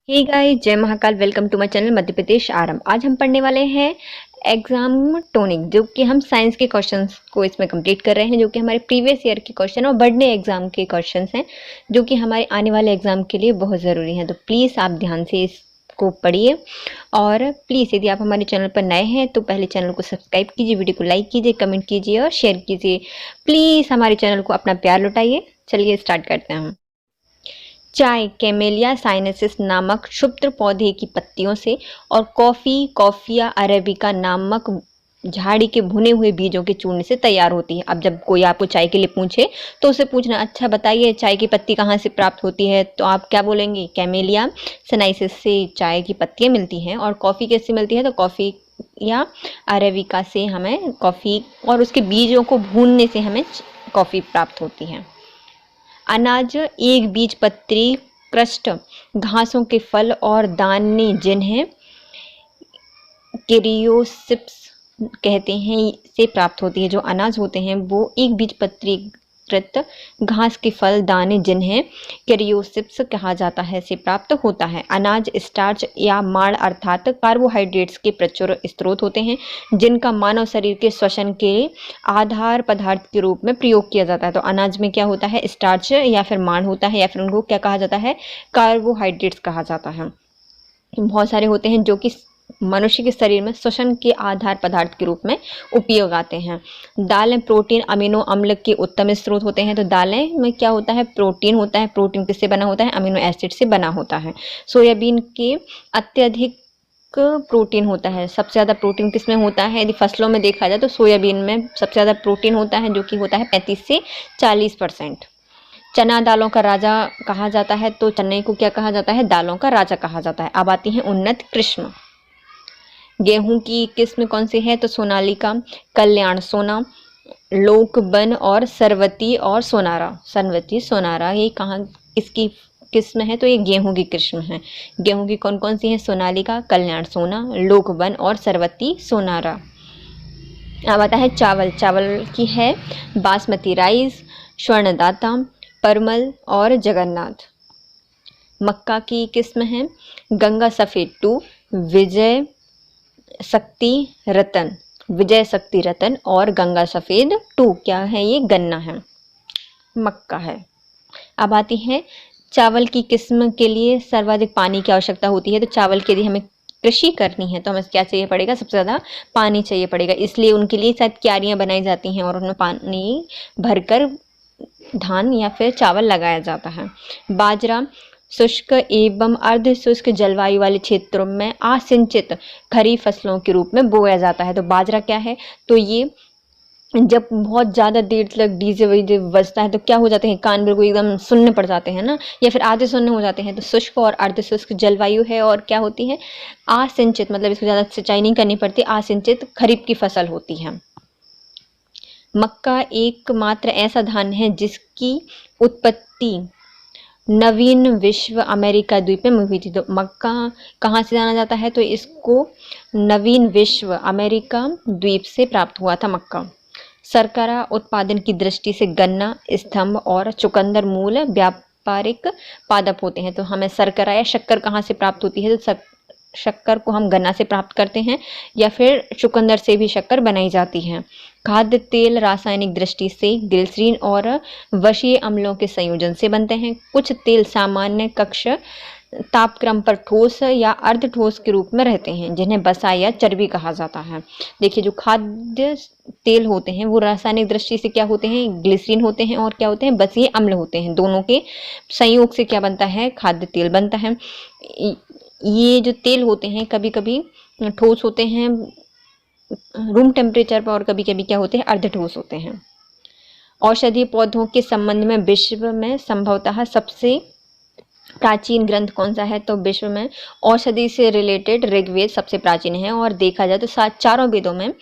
हे guys, जय Mahakal. Welcome to my channel Madhya Pradesh Aarambh. आज हम पढ़ने वाले हैं एग्जाम टोनिक, जो कि हम साइंस के क्वेश्चंस को इसमें कंप्लीट कर रहे हैं, जो कि हमारे प्रीवियस ईयर के क्वेश्चन और बढ़ने एग्जाम के क्वेश्चंस हैं, जो कि हमारे आने वाले एग्जाम के लिए बहुत ज़रूरी हैं। तो प्लीज़ आप ध्यान से इसको पढ़िए और प्लीज़ यदि आप हमारे चैनल पर नए हैं तो पहले चैनल को सब्सक्राइब कीजिए, वीडियो को लाइक कीजिए, कमेंट कीजिए और शेयर कीजिए। प्लीज़ हमारे चैनल को अपना प्यार लौटाइए। चलिए स्टार्ट करते हैं हम। चाय कैमेलिया साइनेंसिस नामक क्षुद्र पौधे की पत्तियों से और कॉफ़ी कॉफिया अरेबिका नामक झाड़ी के भुने हुए बीजों के चूर्ण से तैयार होती है। अब जब कोई आपको चाय के लिए पूछे तो उसे पूछना, अच्छा बताइए चाय की पत्ती कहाँ से प्राप्त होती है? तो आप क्या बोलेंगे? कैमेलिया साइनेंसिस से चाय की पत्तियाँ मिलती हैं। और कॉफ़ी कैसे मिलती है? तो कॉफ़ी या अरेबिका से हमें कॉफ़ी और उसके बीजों को भूनने से हमें कॉफ़ी प्राप्त होती है। अनाज एक बीजपत्री क्रस्ट घासों के फल और दाने जिन्हें कैरियोसिप्स कहते हैं से प्राप्त होती है। जो अनाज होते हैं वो एक बीजपत्री कृत घास के फल दाने जिन्हें कैरियोसिप्स कहा जाता है से प्राप्त होता है। अनाज स्टार्च या माड़ अर्थात कार्बोहाइड्रेट्स के प्रचुर स्रोत होते हैं, जिनका मानव शरीर के श्वसन के आधार पदार्थ के रूप में प्रयोग किया जाता है। तो अनाज में क्या होता है? स्टार्च या फिर माड़ होता है, या फिर उनको क्या कहा जाता है? कार्बोहाइड्रेट्स कहा जाता है। बहुत सारे होते हैं जो कि मनुष्य के शरीर में श्वसन के आधार पदार्थ के रूप में उपयोग आते हैं। दालें प्रोटीन अमीनो अम्ल के उत्तम स्रोत होते हैं। तो दालें में क्या होता है? प्रोटीन होता है। प्रोटीन किससे बना होता है? अमीनो एसिड से बना होता है। सोयाबीन के अत्यधिक प्रोटीन होता है। सबसे ज़्यादा प्रोटीन किस में होता है? यदि फसलों में देखा जाए तो सोयाबीन में सबसे ज़्यादा प्रोटीन होता है, जो कि होता है 35 से 40%। चना दालों का राजा कहा जाता है। तो चने को क्या कहा जाता है? दालों का राजा कहा जाता है। अब आती हैं उन्नत किस्म। गेहूं की किस्म कौन सी है? तो सोनालिका, कल्याण सोना, लोकबन और सरवती और सोनारा। सरवती सोनारा ये कहाँ इसकी किस्म है? तो ये गेहूं की किस्म है। गेहूं की कौन कौन सी है? सोनालिका, कल्याण सोना, लोकबन और सरवती सोनारा। अब आता है चावल। चावल की है बासमती राइस, स्वर्णदाता, परमल और जगन्नाथ। मक्का की किस्म है गंगा सफ़ेद 2, विजय शक्ति रतन, विजय शक्ति रतन और गंगा सफ़ेद 2। क्या है ये? गन्ना है, मक्का है। अब आती है चावल की किस्म के लिए सर्वाधिक पानी की आवश्यकता होती है। तो चावल के लिए हमें कृषि करनी है तो हमें क्या चाहिए पड़ेगा? सबसे ज़्यादा पानी चाहिए पड़ेगा। इसलिए उनके लिए शायद क्यारियाँ बनाई जाती हैं और उनमें पानी भरकर धान या फिर चावल लगाया जाता है। बाजरा शुष्क एवं अर्ध शुष्क जलवायु वाले क्षेत्रों में असिंचित खरीफ फसलों के रूप में बोया जाता है। तो बाजरा क्या है? तो ये जब बहुत ज़्यादा देर तक डीजे वीजे बजता है तो क्या हो जाते हैं? कान बिल्कुल एकदम सुनने पड़ जाते हैं ना, या फिर आधे सुनने हो जाते हैं। तो शुष्क और अर्ध शुष्क जलवायु है और क्या होती है? असिंचित, मतलब इसको ज़्यादा सिंचाई नहीं करनी पड़ती, असिंचित खरीफ की फसल होती है। मक्का एकमात्र ऐसा धान है जिसकी उत्पत्ति नवीन विश्व अमेरिका द्वीप में हुई थी। तो मक्का कहाँ से जाना जाता है? तो इसको नवीन विश्व अमेरिका द्वीप से प्राप्त हुआ था मक्का। शर्करा उत्पादन की दृष्टि से गन्ना, स्तंभ और चुकंदर मूल व्यापारिक पादप होते हैं। तो हमें शर्करा या शक्कर कहाँ से प्राप्त होती है? तो शक्कर को हम गन्ना से प्राप्त करते हैं या फिर चुकंदर से भी शक्कर बनाई जाती है। खाद्य तेल रासायनिक दृष्टि से ग्लिसरीन और वशीय अम्लों के संयोजन से बनते हैं। कुछ तेल सामान्य कक्ष तापक्रम पर ठोस या अर्ध ठोस के रूप में रहते हैं, जिन्हें वसा या चर्बी कहा जाता है। देखिए, जो खाद्य तेल होते हैं वो रासायनिक दृष्टि से क्या होते हैं? ग्लिसरीन होते हैं और क्या होते हैं? वसीय अम्ल होते हैं। दोनों के संयोग से क्या बनता है? खाद्य तेल बनता है। ये जो तेल होते हैं कभी कभी ठोस होते हैं रूम टेम्परेचर पर और कभी कभी क्या होते हैं? अर्ध ठोस होते हैं। औषधीय पौधों के संबंध में विश्व में संभवतः सबसे प्राचीन ग्रंथ कौन सा है? तो विश्व में औषधि से रिलेटेड ऋग्वेद सबसे प्राचीन है। और देखा जाए तो चारों वेदों में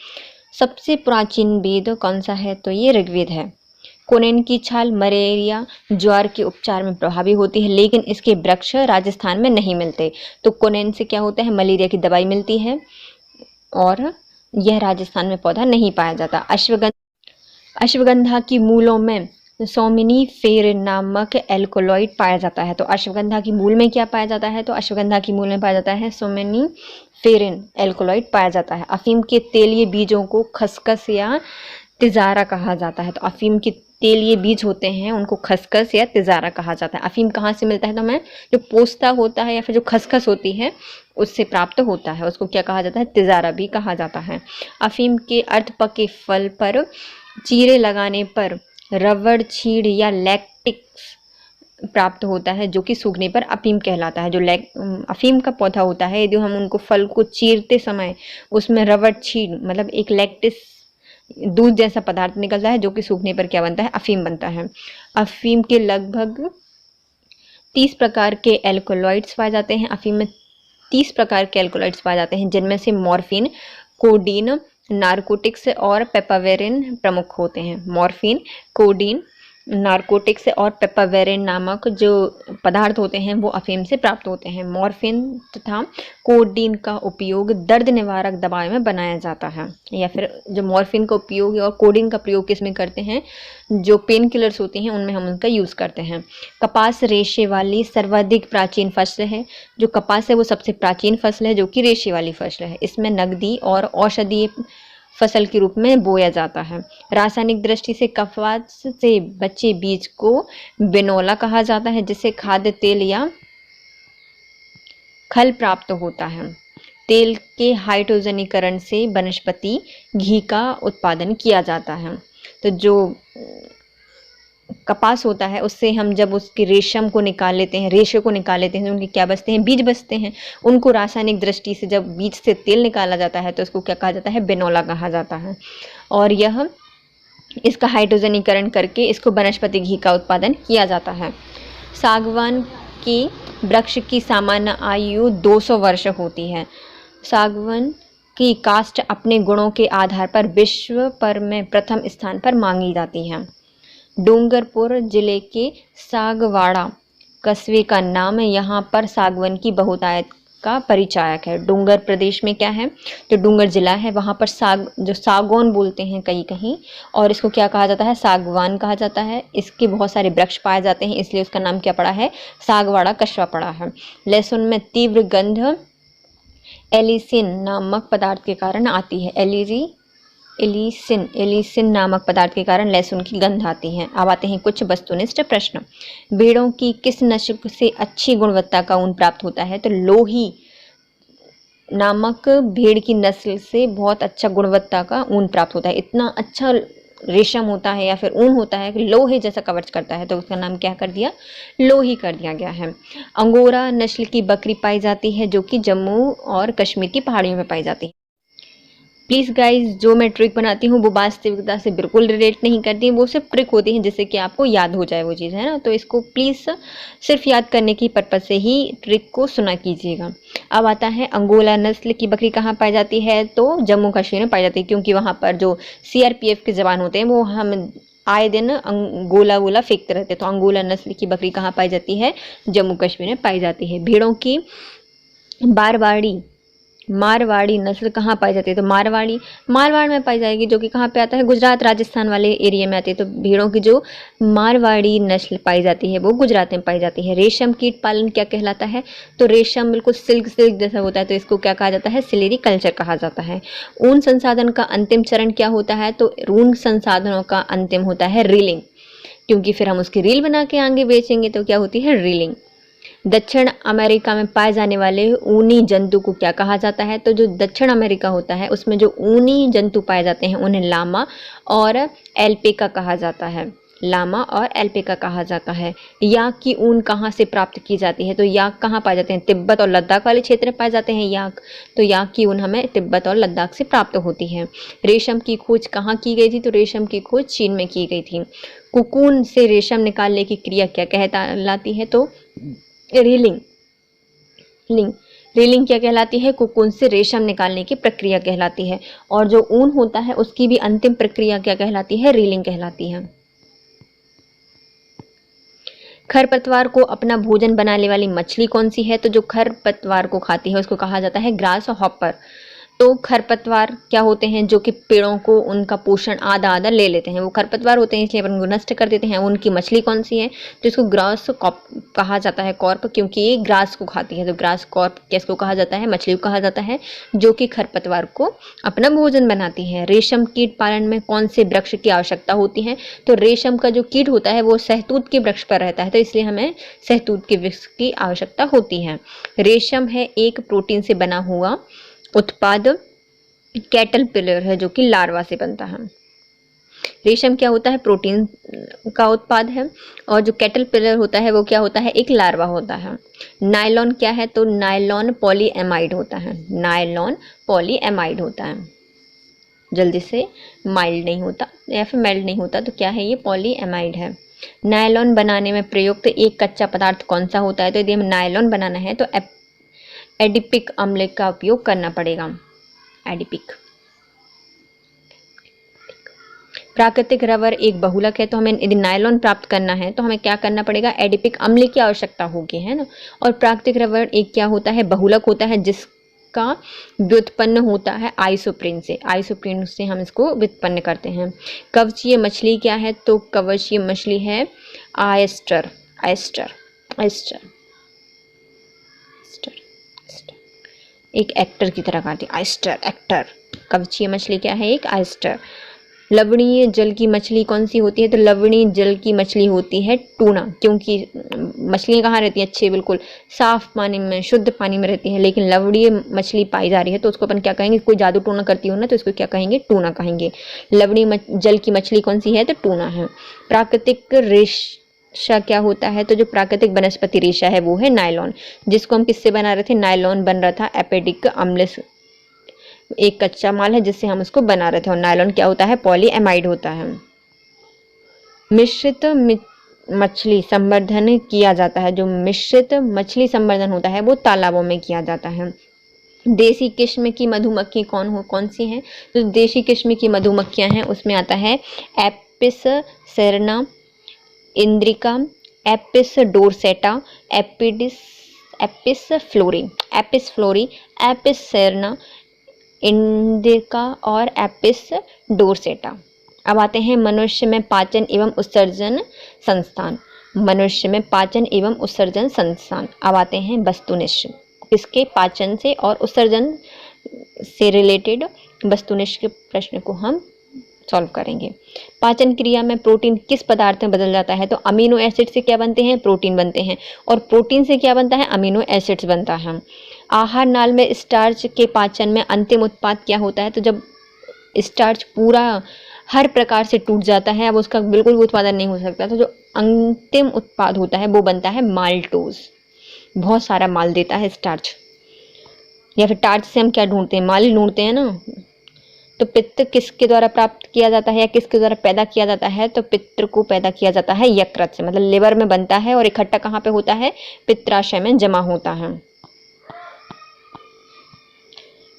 सबसे प्राचीन वेद कौन सा है? तो ये ऋग्वेद है। कोनेन की छाल मलेरिया ज्वर के उपचार में प्रभावी होती है, लेकिन इसके वृक्ष राजस्थान में नहीं मिलते। तो कोनेन से क्या होता है? मलेरिया की दवाई मिलती है और यह राजस्थान में पौधा नहीं पाया जाता। अश्वगंधा की मूलों में सोमिनिफेरिन नामक एल्कोलॉइड पाया जाता है। तो अश्वगंधा की मूल में क्या पाया जाता है? तो अश्वगंधा की मूल में पाया जाता है सोमिनिफेरिन एल्कोलॉइड पाया जाता है। अफीम के तेलीय बीजों को खसखस या तिजारा कहा जाता है। तो अफीम के तेलीय बीज होते हैं उनको खसखस या तिजारा कहा जाता है। अफीम कहाँ से मिलता है? तो हमें जो पोस्ता होता है या फिर जो खसखस होती है उससे प्राप्त होता है, उसको क्या कहा जाता है? तिजारा भी कहा जाता है। अफीम के अर्ध पके फल पर चीरे लगाने पर रबड़ छीड़ या लैक्टिक्स प्राप्त होता है, जो कि सूखने पर अफीम कहलाता है। जो अफीम का पौधा होता है, यदि हम उनको फल को चीरते समय उसमें रबड़ छीड़ मतलब एक लैक्टिस दूध जैसा पदार्थ निकलता है, जो कि सूखने पर क्या बनता है? अफीम बनता है। अफीम के लगभग 30 प्रकार के एल्कोलॉइड्स पाए जाते हैं। अफीम में 30 प्रकार के एल्कोलॉइड्स पाए जाते हैं, जिनमें से मॉर्फिन, कोडीन, नार्कोटिक्स और पेपावेरिन प्रमुख होते हैं। मॉर्फिन, कोडीन, नार्कोटिक्स और पेपावेरिन नामक जो पदार्थ होते हैं वो अफीम से प्राप्त होते हैं। मॉर्फिन तथा कोडीन का उपयोग दर्द निवारक दवाई में बनाया जाता है। या फिर जो मॉर्फिन का उपयोग और कोडीन का प्रयोग किस में करते हैं? जो पेन किलर्स होती हैं उनमें हम उनका यूज़ करते हैं। कपास रेशे वाली सर्वाधिक प्राचीन फसल है। जो कपास है वो सबसे प्राचीन फसल है, जो कि रेशे वाली फसल है। इसमें नकदी और औषधीय फसल के रूप में बोया जाता है। रासायनिक दृष्टि से कपास से बचे बीज को बिनोला कहा जाता है, जिससे खाद्य तेल या खल प्राप्त होता है। तेल के हाइड्रोजनीकरण से वनस्पति घी का उत्पादन किया जाता है। तो जो कपास होता है उससे हम जब उसके रेशम को निकाल लेते हैं, रेशे को निकाल लेते हैं, तो उनके क्या बचते हैं? बीज बचते हैं। उनको रासायनिक दृष्टि से जब बीज से तेल निकाला जाता है तो उसको क्या कहा जाता है? बिनोला कहा जाता है। और यह इसका हाइड्रोजनीकरण करके इसको वनस्पति घी का उत्पादन किया जाता है। सागवान की वृक्ष की सामान्य आयु 200 वर्ष होती है। सागवान की काष्ठ अपने गुणों के आधार पर विश्व पर में प्रथम स्थान पर मांगी जाती है। डूंगरपुर जिले के सागवाड़ा कस्बे का नाम यहाँ पर सागवन की बहुतायत का परिचायक है। डूंगर प्रदेश में क्या है? तो डूंगर जिला है, वहाँ पर जो सागौन बोलते हैं कहीं कहीं, और इसको क्या कहा जाता है? सागवान कहा जाता है। इसके बहुत सारे वृक्ष पाए जाते हैं, इसलिए उसका नाम क्या पड़ा है? सागवाड़ा कस्बा पड़ा है। लहसुन में तीव्र गंध एलिसिन नामक पदार्थ के कारण आती है। एलिसिन नामक पदार्थ के कारण लहसुन की गंध आती है। अब आते हैं कुछ वस्तुनिष्ठ प्रश्न। भेड़ों की किस नस्ल से अच्छी गुणवत्ता का ऊन प्राप्त होता है? तो लोही नामक भेड़ की नस्ल से बहुत अच्छा गुणवत्ता का ऊन प्राप्त होता है। इतना अच्छा रेशम होता है या फिर ऊन होता है कि लोहे जैसा कवच करता है, तो उसका नाम क्या कर दिया? लोही कर दिया गया है। अंगोरा नस्ल की बकरी पाई जाती है, जो कि जम्मू और कश्मीर की पहाड़ियों में पाई जाती है। प्लीज़ गाइज, जो मैं ट्रिक बनाती हूँ वो वास्तविकता से बिल्कुल रिलेट नहीं करती, वो सिर्फ ट्रिक होती है जिससे कि आपको याद हो जाए वो चीज़, है ना। तो इसको प्लीज़ सिर्फ याद करने की पर्पज़ से ही ट्रिक को सुना कीजिएगा। अब आता है अंगोला नस्ल की बकरी कहाँ पाई जाती है? तो जम्मू कश्मीर में पाई जाती है, क्योंकि वहाँ पर जो CRPF के जवान होते हैं वो हम आए दिन गोला वोला फेंकते रहते हैं। तो अंगोला नस्ल की बकरी कहाँ पाई जाती है? जम्मू कश्मीर में पाई जाती है। भेड़ों की मारवाड़ी नस्ल कहाँ पाई जाती है? तो मारवाड़ में पाई जाएगी, जो कि कहाँ पे आता है? गुजरात राजस्थान वाले एरिया में आती है। तो भेड़ों की जो मारवाड़ी नस्ल पाई जाती है वो गुजरात में पाई जाती है। रेशम कीट पालन क्या कहलाता है? तो रेशम बिल्कुल सिल्क जैसा होता है, तो इसको क्या कहा जाता है? सिलेरीकल्चर कहा जाता है। ऊन संसाधन का अंतिम चरण क्या होता है? तो ऊन संसाधनों का अंतिम होता है रीलिंग, क्योंकि फिर हम उसकी रील बना के आगे बेचेंगे, तो क्या होती है? रीलिंग। दक्षिण अमेरिका में पाए जाने वाले ऊनी जंतु को क्या कहा जाता है? तो जो दक्षिण अमेरिका होता है उसमें जो ऊनी जंतु पाए जाते हैं उन्हें लामा और एल्पेका कहा जाता है। लामा और एल्पेका कहा जाता है। याक की ऊन कहाँ से प्राप्त की जाती है? तो याक कहाँ पाए जाते हैं? तिब्बत और लद्दाख वाले क्षेत्र में पाए जाते हैं याक। तो याक की ऊन हमें तिब्बत और लद्दाख से प्राप्त होती है। रेशम की खोज कहाँ की गई थी? तो रेशम की खोज चीन में की गई थी। कुकून से रेशम निकालने की क्रिया क्या कहलाती है? तो रीलिंग क्या कहलाती है? कुकून से रेशम निकालने की प्रक्रिया कहलाती है। और जो ऊन होता है उसकी भी अंतिम प्रक्रिया क्या कहलाती है? रीलिंग कहलाती है। खरपतवार को अपना भोजन बनाने वाली मछली कौन सी है? तो जो खरपतवार को खाती है उसको कहा जाता है ग्रास हॉपर। तो खरपतवार क्या होते हैं, जो कि पेड़ों को उनका पोषण आधा आधा ले लेते हैं, वो खरपतवार होते हैं, इसलिए अपन उनको नष्ट कर देते हैं। उनकी मछली कौन सी है, तो इसको ग्रास कॉर्प कहा जाता है, कॉर्प, क्योंकि ये ग्रास को खाती है। तो ग्रास कॉर्प किसको कहा जाता है, मछली को कहा जाता है, जो कि खरपतवार को अपना भोजन बनाती है। रेशम कीट पालन में कौन से वृक्ष की आवश्यकता होती है, तो रेशम का जो कीट होता है वो सहतूत के वृक्ष पर रहता है, तो इसलिए हमें सहतूत के वृक्ष की आवश्यकता होती है। रेशम है एक प्रोटीन से बना हुआ उत्पाद, कैटरपिलर है जो कि लार्वा से बनता है। रेशम क्या होता है, प्रोटीन का उत्पाद है, और जो कैटरपिलर होता है वो क्या होता है, एक लार्वा होता है। नायलॉन क्या है, तो नायलॉन पॉलीएमाइड होता है, नायलॉन पॉलीएमाइड होता है, जल्दी से माइल्ड नहीं होता या फिर मेल्ट नहीं होता, तो क्या है ये, पॉलीएमाइड है। नायलॉन बनाने में प्रयुक्त एक कच्चा पदार्थ कौन सा होता है, तो यदि हमें नायलॉन बनाना है तो एडिपिक अम्ल का उपयोग करना पड़ेगा, एडिपिक। प्राकृतिक रबर एक बहुलक है, तो हमें यदि नायलॉन प्राप्त करना है तो हमें क्या करना पड़ेगा, एडिपिक अम्ल की आवश्यकता होगी, है ना। और प्राकृतिक रबर एक क्या होता है, बहुलक होता है, जिसका व्युत्पन्न होता है आइसोप्रीन से, आइसोप्रीन से हम इसको व्युत्पन्न करते हैं। कवचीय मछली क्या है, तो कवचीय मछली है आयस्टर, आयस्टर, आयस्टर, एक एक्टर की तरह काटती, आयस्टर, एक्टर। कवचीय मछली क्या है, एक आयस्टर। लवणीय जल की मछली कौन सी होती है, तो लवणीय जल की मछली होती है टूना, क्योंकि मछलियाँ कहाँ रहती हैं, अच्छे बिल्कुल साफ पानी में, शुद्ध पानी में रहती हैं, लेकिन लवणीय मछली पाई जा रही है तो उसको अपन क्या कहेंगे, कोई जादू टूना करती हो ना तो इसको क्या कहेंगे, टूना कहेंगे। लवणीय जल की मछली कौन सी है, तो टूना है। प्राकृतिक रेशा क्या होता है, तो जो प्राकृतिक वनस्पति रेशा है वो है नायलॉन, जिसको हम किससे बना रहे थे, नायलॉन बन रहा था एपेडिक अम्ल, एक कच्चा माल है जिससे हम उसको बना रहे थे। और नायलॉन क्या होता है, पॉलीएमाइड होता है। मिश्रित मछली संवर्धन किया जाता है, जो मिश्रित मछली संवर्धन होता है वो तालाबों में किया जाता है। देसी किस्म की मधुमक्खी कौन सी हैं, तो देसी किस्म की मधुमक्खियां हैं, उसमें आता है Apis cerana, indica, Apis dorsata, Apis florea, Apis florea, Apis cerana, indica और एपिस डोरसेटा। अब आते हैं मनुष्य में पाचन एवं उत्सर्जन संस्थान, मनुष्य में पाचन एवं उत्सर्जन संस्थान। अब आते हैं वस्तुनिष्ठ, इसके पाचन से और उत्सर्जन से रिलेटेड वस्तुनिष्ठ के प्रश्न को हम सॉल्व करेंगे। पाचन क्रिया में प्रोटीन किस पदार्थ में बदल जाता है, तो अमीनो एसिड से क्या बनते हैं, प्रोटीन बनते हैं, और प्रोटीन से क्या बनता है, अमीनो एसिड्स बनता है। आहार नाल में स्टार्च के पाचन में अंतिम उत्पाद क्या होता है, तो जब स्टार्च पूरा हर प्रकार से टूट जाता है, अब उसका बिल्कुल भी उत्पादन नहीं हो सकता, तो जो अंतिम उत्पाद होता है वो बनता है माल्टोज। बहुत सारा माल देता है स्टार्च, या फिर टार्च से हम क्या ढूंढते हैं, माल ही ढूंढते हैं ना। तो पित्त किसके द्वारा प्राप्त किया जाता है या किसके द्वारा पैदा किया जाता है, तो पित्त को पैदा किया जाता है यकृत से, मतलब लिवर में बनता है और इकट्ठा कहाँ पे होता है, पित्ताशय में जमा होता है।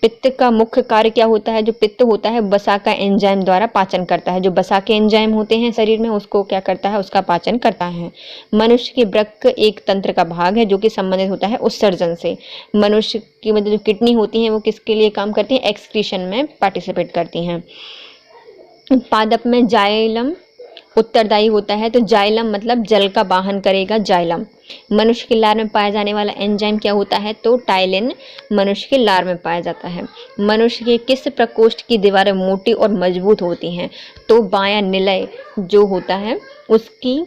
पित्त का मुख्य कार्य क्या होता है, जो पित्त होता है वसा का एंजाइम द्वारा पाचन करता है, जो वसा के एंजाइम होते हैं शरीर में उसको क्या करता है, उसका पाचन करता है। मनुष्य के वृक्क एक तंत्र का भाग है जो कि संबंधित होता है उत्सर्जन से। मनुष्य की मतलब जो किडनी होती हैं वो किसके लिए काम करती हैं, एक्सक्रीशन में पार्टिसिपेट करती हैं। पादप में जाइलम उत्तरदायी होता है, तो जाइलम मतलब जल का वाहन करेगा, जाइलम। मनुष्य के लार में पाया जाने वाला एंजाइम क्या होता है, तो टाइलिन मनुष्य के लार में पाया जाता है। मनुष्य के किस प्रकोष्ठ की दीवारें मोटी और मजबूत होती हैं, तो बायां निलय जो होता है उसकी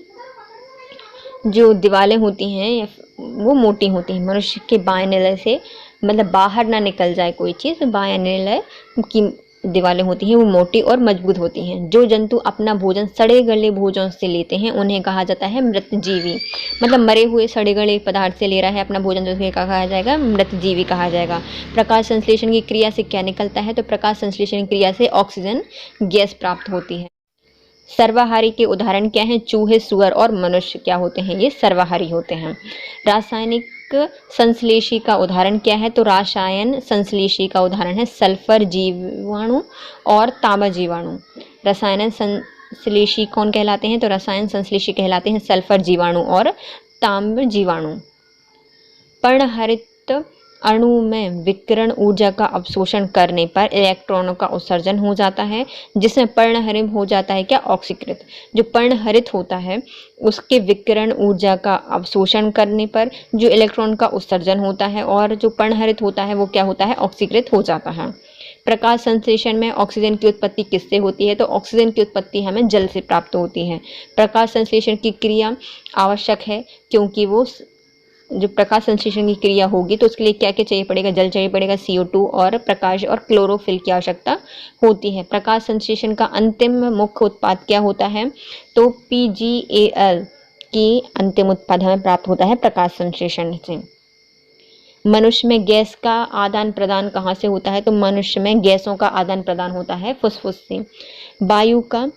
जो दीवारें होती हैं वो मोटी होती हैं। मनुष्य के बाएं निलय से मतलब बाहर ना निकल जाए कोई चीज़, बायां निलय की दीवारें होती हैं वो मोटी और मजबूत होती हैं। जो जंतु अपना भोजन सड़े गले भोजन से लेते हैं उन्हें कहा जाता है मृतजीवी, मतलब मरे हुए सड़े गले पदार्थ से ले रहा है अपना भोजन, तो उसको कहा जाएगा मृतजीवी कहा जाएगा। प्रकाश संश्लेषण की क्रिया से क्या निकलता है, तो प्रकाश संश्लेषण की क्रिया से ऑक्सीजन गैस प्राप्त होती है। सर्वाहारी के उदाहरण क्या हैं, चूहे, सुअर और मनुष्य क्या होते हैं, ये सर्वाहारी होते हैं। रासायनिक संश्लेषी का उदाहरण क्या है, तो रसायन संश्लेषी का उदाहरण है सल्फर जीवाणु और तांबा जीवाणु। रसायन संश्लेषी कौन कहलाते हैं, तो रसायन संश्लेषी कहलाते हैं सल्फर जीवाणु और तांब जीवाणु। पर्णहरित अणु में विकिरण ऊर्जा का अवशोषण करने पर इलेक्ट्रॉनों का उत्सर्जन हो जाता है, जिसमें पर्णहरित हो जाता है क्या, ऑक्सीकृत। जो पर्णहरित होता है उसके विकिरण ऊर्जा का अवशोषण करने पर जो इलेक्ट्रॉन का उत्सर्जन होता है, और जो पर्णहरित होता है वो क्या होता है, ऑक्सीकृत हो जाता है। प्रकाश संश्लेषण में ऑक्सीजन की उत्पत्ति किससे होती है, तो ऑक्सीजन की उत्पत्ति हमें जल से प्राप्त होती है। प्रकाश संश्लेषण की क्रिया आवश्यक है, क्योंकि वो जो प्रकाश संश्लेषण की क्रिया होगी तो उसके लिए क्या क्या चाहिए पड़ेगा, जल चाहिए पड़ेगा, CO2 और प्रकाश और क्लोरोफिल की आवश्यकता होती है। प्रकाश संश्लेषण का अंतिम मुख्य उत्पाद क्या होता है, तो PgAl की अंतिम उत्पाद हमें प्राप्त होता है प्रकाश संश्लेषण से। मनुष्य में गैस का आदान प्रदान कहाँ से होता है, तो मनुष्य में गैसों का आदान प्रदान होता है फुसफुस से। वायु का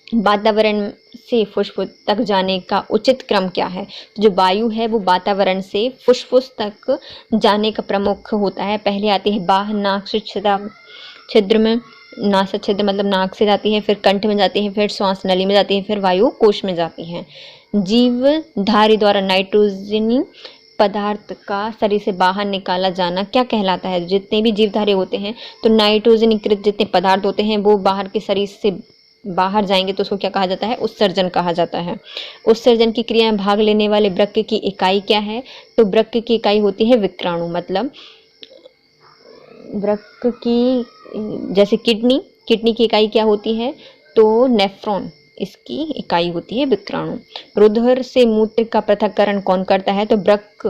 वातावरण से फुसफुस तक जाने का उचित क्रम क्या है, तो जो वायु है वो वातावरण से फुसफुस तक जाने का प्रमुख होता है। पहले आती है बाह्य नाक से छिद्र में, नासा छिद्र मतलब नाक से जाती है, फिर कंठ में जाती है, फिर श्वास नली में जाती है, फिर वायु कोश में जाती है। जीवधारी द्वारा नाइट्रोजनी पदार्थ का शरीर से बाहर निकाला जाना क्या कहलाता है। जितने भी जीवधारी होते हैं तो नाइट्रोजनीकृत जितने पदार्थ होते हैं वो बाहर के शरीर से बाहर जाएंगे तो उसको क्या कहा जाता है, उत्सर्जन कहा जाता है। उत्सर्जन की क्रिया में भाग लेने वाले वृक्क की इकाई क्या है, तो वृक्क की इकाई होती है विक्राणु। मतलब वृक्क की जैसे किडनी की इकाई क्या होती है, तो नेफ्रॉन, इसकी इकाई होती है विक्राणु। रुधिर से मूत्र का पृथक्करण कौन करता है, तो वृक्क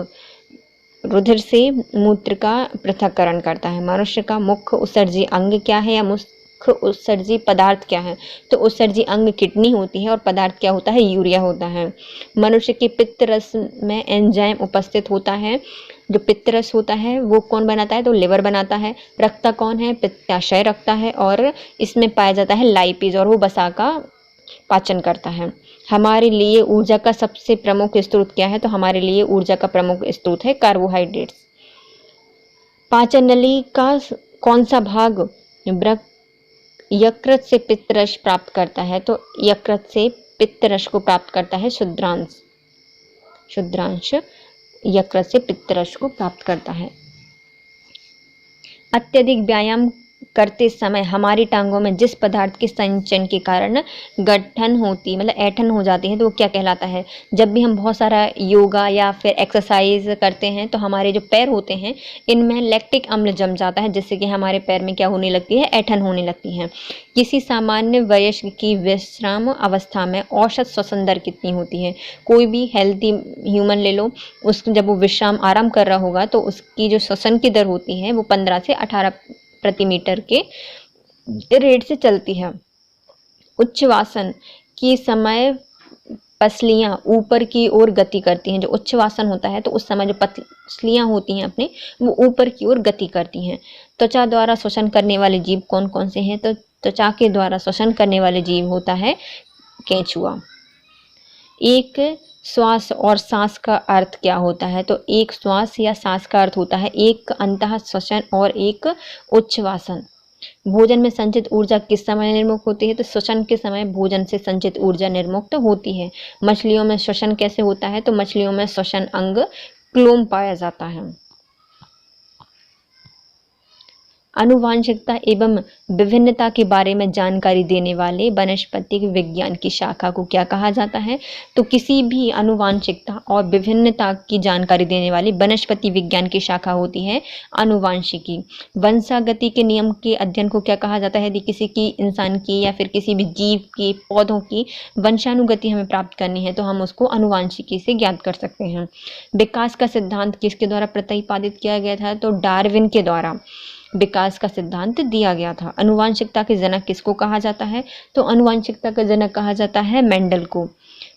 रुधिर से मूत्र का पृथक्करण करता है। मनुष्य का मुख्य उत्सर्जी अंग क्या है या मुख्य उत्सर्जी पदार्थ क्या है, तो उत्सर्जी अंग किडनी होती है और पदार्थ क्या होता है, यूरिया होता है। मनुष्य के पित्तरस में एंजाइम उपस्थित होता है। जो पित्तरस होता है वो कौन बनाता है, तो लिवर बनाता है। रक्ता कौन है, पित्ताशय रखता है, और इसमें पाया जाता है लाइपेज, और वो वसा का पाचन करता है। हमारे लिए ऊर्जा का सबसे प्रमुख स्रोत क्या है, तो हमारे लिए ऊर्जा का प्रमुख स्रोत है कार्बोहाइड्रेट्स। पाचन नली का कौन सा भाग यकृत से पित्तरस प्राप्त करता है, तो यकृत से पित्तरस को प्राप्त करता है शुद्रांश यकृत से पित्तरस को प्राप्त करता है। अत्यधिक व्यायाम करते समय हमारी टांगों में जिस पदार्थ के संचयन के कारण गठन होती मतलब ऐंठन हो जाती है, तो वो क्या कहलाता है। जब भी हम बहुत सारा योगा या फिर एक्सरसाइज करते हैं तो हमारे जो पैर होते हैं इनमें लैक्टिक अम्ल जम जाता है, जिससे कि हमारे पैर में क्या होने लगती है, ऐंठन होने लगती है। किसी सामान्य वयस्क की विश्राम अवस्था में औसत श्वसन दर कितनी होती है। कोई भी हेल्थी ह्यूमन ले लो, उसको जब वो विश्राम आराम कर रहा होगा तो उसकी जो श्वसन की दर होती है वो 15 से 18 प्रति मीटर के रेट से चलती है। उच्छ्वासन के समय पसलियां ऊपर की ओर गति करती हैं। जो उच्छ्वासन होता है तो उस समय जो पसलियां होती हैं अपने वो ऊपर की ओर गति करती हैं। त्वचा द्वारा श्वसन करने वाले जीव कौन कौन से हैं, तो त्वचा के द्वारा श्वसन करने वाले जीव होता है केंचुआ। एक श्वास और सांस का अर्थ क्या होता है, तो एक श्वास या सांस का अर्थ होता है एक अंतः श्वसन और एक उच्छ्वासन। भोजन में संचित ऊर्जा किस समय निर्मुक्त होती है, तो श्वसन के समय भोजन से संचित ऊर्जा निर्मुक्त होती है। मछलियों में श्वसन कैसे होता है, तो मछलियों में श्वसन अंग क्लोम पाया जाता है। आनुवांशिकता एवं विभिन्नता के बारे में जानकारी देने वाले वनस्पतिक विज्ञान की शाखा को क्या कहा जाता है, तो किसी भी आनुवांशिकता और विभिन्नता की जानकारी देने वाली वनस्पति विज्ञान की शाखा होती है आनुवांशिकी। वंशागति के नियम के अध्ययन को क्या कहा जाता है, यदि किसी की इंसान की या फिर किसी भी जीव की पौधों की वंशानुगति हमें प्राप्त करनी है तो हम उसको आनुवांशिकी से ज्ञात कर सकते हैं। विकास का सिद्धांत किसके द्वारा प्रतिपादित किया गया था, तो डार्विन के द्वारा विकास का सिद्धांत दिया गया था। आनुवांशिकता के जनक किसको कहा जाता है, तो आनुवांशिकता का जनक कहा जाता है मेंडल को।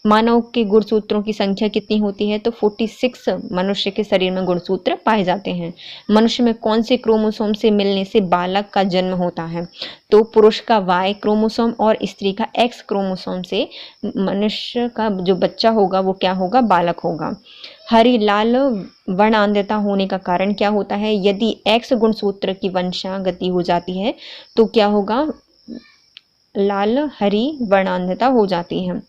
मानव के गुणसूत्रों की संख्या कितनी होती है, तो 46 मनुष्य के शरीर में गुणसूत्र पाए जाते हैं। मनुष्य में कौन से क्रोमोसोम से मिलने से बालक का जन्म होता है, तो पुरुष का Y क्रोमोसोम और स्त्री का X क्रोमोसोम से मनुष्य का जो बच्चा होगा वो क्या होगा, बालक होगा। हरी लाल वर्णांधता होने का कारण क्या होता है, यदि X गुणसूत्र की वंशागति हो जाती है तो क्या होगा, लाल हरी वर्णांधता हो जाती है।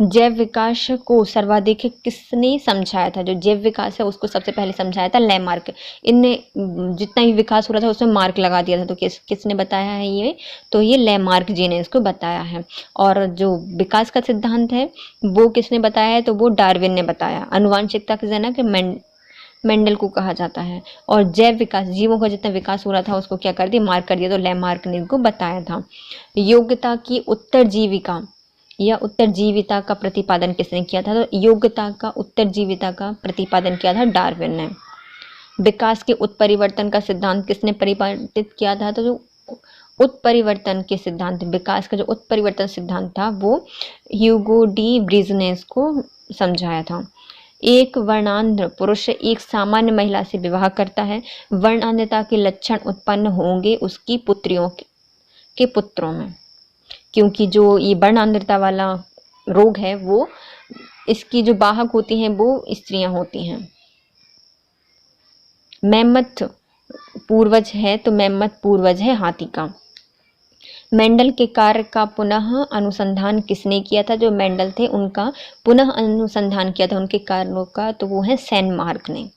जैव विकास को सर्वाधिक किसने समझाया था? जो जैव विकास है उसको सबसे पहले समझाया था लैमार्क। इनने जितना भी विकास हो रहा था उसमें मार्क लगा दिया था। तो किसने बताया है ये? तो ये लैमार्क जी ने इसको बताया है। और जो विकास का सिद्धांत है वो किसने बताया है? तो वो डार्विन ने बताया। आनुवांशिकता के जनक मेंडल को कहा जाता है। और जैव विकास, जीवों का जितना विकास हो रहा था उसको क्या कर दिया? मार्क कर दिया। तो लैमार्क ने इनको बताया था। योग्यता की उत्तरजीविका या उत्तरजीविता का प्रतिपादन किसने किया था? तो योग्यता का उत्तरजीविता का प्रतिपादन किया था डार्विन ने। विकास के उत्परिवर्तन का सिद्धांत किसने परिभाषित किया था? तो जो उत्परिवर्तन के सिद्धांत, विकास का जो उत्परिवर्तन सिद्धांत था वो ह्यूगो डी व्रीज ने इसको समझाया था। एक वर्णांध पुरुष एक सामान्य महिला से विवाह करता है, वर्णांधता के लक्षण उत्पन्न होंगे उसकी पुत्रियों के पुत्रों में, क्योंकि जो ये वर्णांधता वाला रोग है वो इसकी जो वाहक होती हैं वो स्त्रियां होती हैं। मैमथ पूर्वज है, तो मैमथ पूर्वज है हाथी का। मेंडल के कार्य का पुनः अनुसंधान किसने किया था? जो मेंडल थे उनका पुनः अनुसंधान किया था उनके कार्यों का, तो वो है सैनमार्क ने।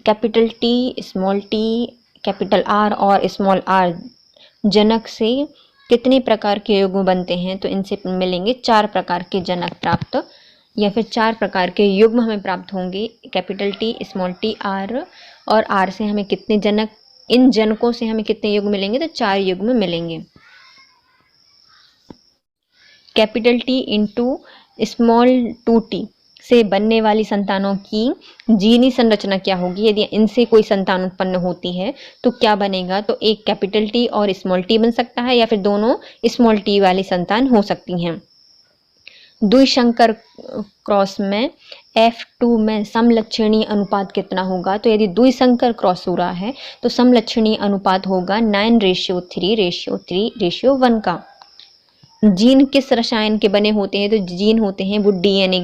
Capital T, small T, capital R और स्मॉल आर जनक से कितने प्रकार के युग्म बनते हैं? तो इनसे मिलेंगे 4 प्रकार के जनक प्राप्त, या फिर 4 प्रकार के युग्म हमें प्राप्त होंगे। Capital T, small T, R और आर से हमें कितने जनक, इन जनकों से हमें कितने युग्म मिलेंगे? तो 4 युग्म मिलेंगे। Capital T into small two T से बनने वाली संतानों की जीनी संरचना क्या होगी? यदि इनसे कोई संतान उत्पन्न होती है तो क्या बनेगा? तो एक कैपिटल टी और स्मॉल टी बन सकता है, या फिर दोनों स्मॉल टी वाली संतान हो सकती हैं। द्विसंकर क्रॉस में F2 में समलक्षणीय अनुपात कितना होगा? तो यदि द्विसंकर क्रॉस हो रहा है तो समलक्षणीय अनुपात होगा 9:3:3:1 का। जीन किस रसायन के बने होते हैं? तो जीन होते हैं वो डीएनए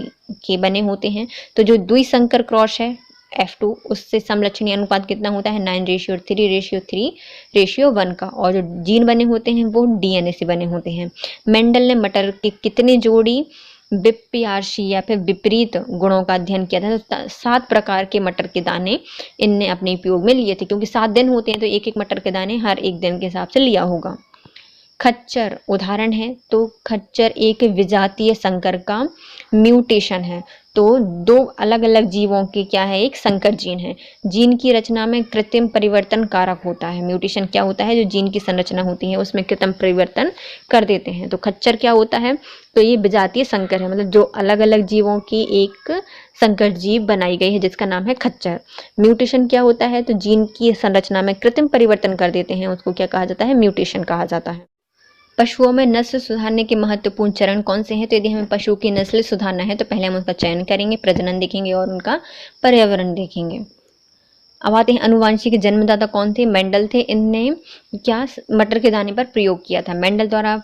के बने होते हैं। तो जो द्विसंकर क्रॉस है F2 उससे समलक्षणीय अनुपात कितना होता है? 9:3:3:1 का। और जो जीन बने होते हैं वो डीएनए से बने होते हैं। मेंडल ने मटर की कितनी जोड़ी विपर्यासी या फिर विपरीत गुणों का अध्ययन किया था? तो 7 प्रकार के मटर के दाने इनने अपने उपयोग में लिए थे, क्योंकि 7 दिन होते हैं तो एक एक मटर के दाने हर एक दिन के हिसाब से लिया होगा। खच्चर उदाहरण है, तो खच्चर एक विजातीय संकर का म्यूटेशन है। तो 2 अलग अलग जीवों के क्या है? एक संकर जीन है। जीन की रचना में कृत्रिम परिवर्तन कारक होता है। म्यूटेशन क्या होता है? जो जीन की संरचना होती है उसमें कृत्रिम परिवर्तन कर देते हैं। तो खच्चर क्या होता है? तो ये विजातीय संकर है, मतलब जो अलग अलग जीवों की एक संकर जीव बनाई गई है जिसका नाम है खच्चर। म्यूटेशन क्या होता है? तो जीन की संरचना में कृत्रिम परिवर्तन कर देते हैं, उसको क्या कहा जाता है? म्यूटेशन कहा जाता है। पशुओं में नस्ल सुधारने के महत्वपूर्ण चरण कौन से हैं? तो यदि हमें पशु की नस्ल सुधारना है तो पहले हम उसका चयन करेंगे, प्रजनन देखेंगे और उनका पर्यावरण देखेंगे। अब आते हैं अनुवांशिक जन्मदाता कौन थे? मेंडल थे। इनने क्या मटर के दाने पर प्रयोग किया था? मेंडल द्वारा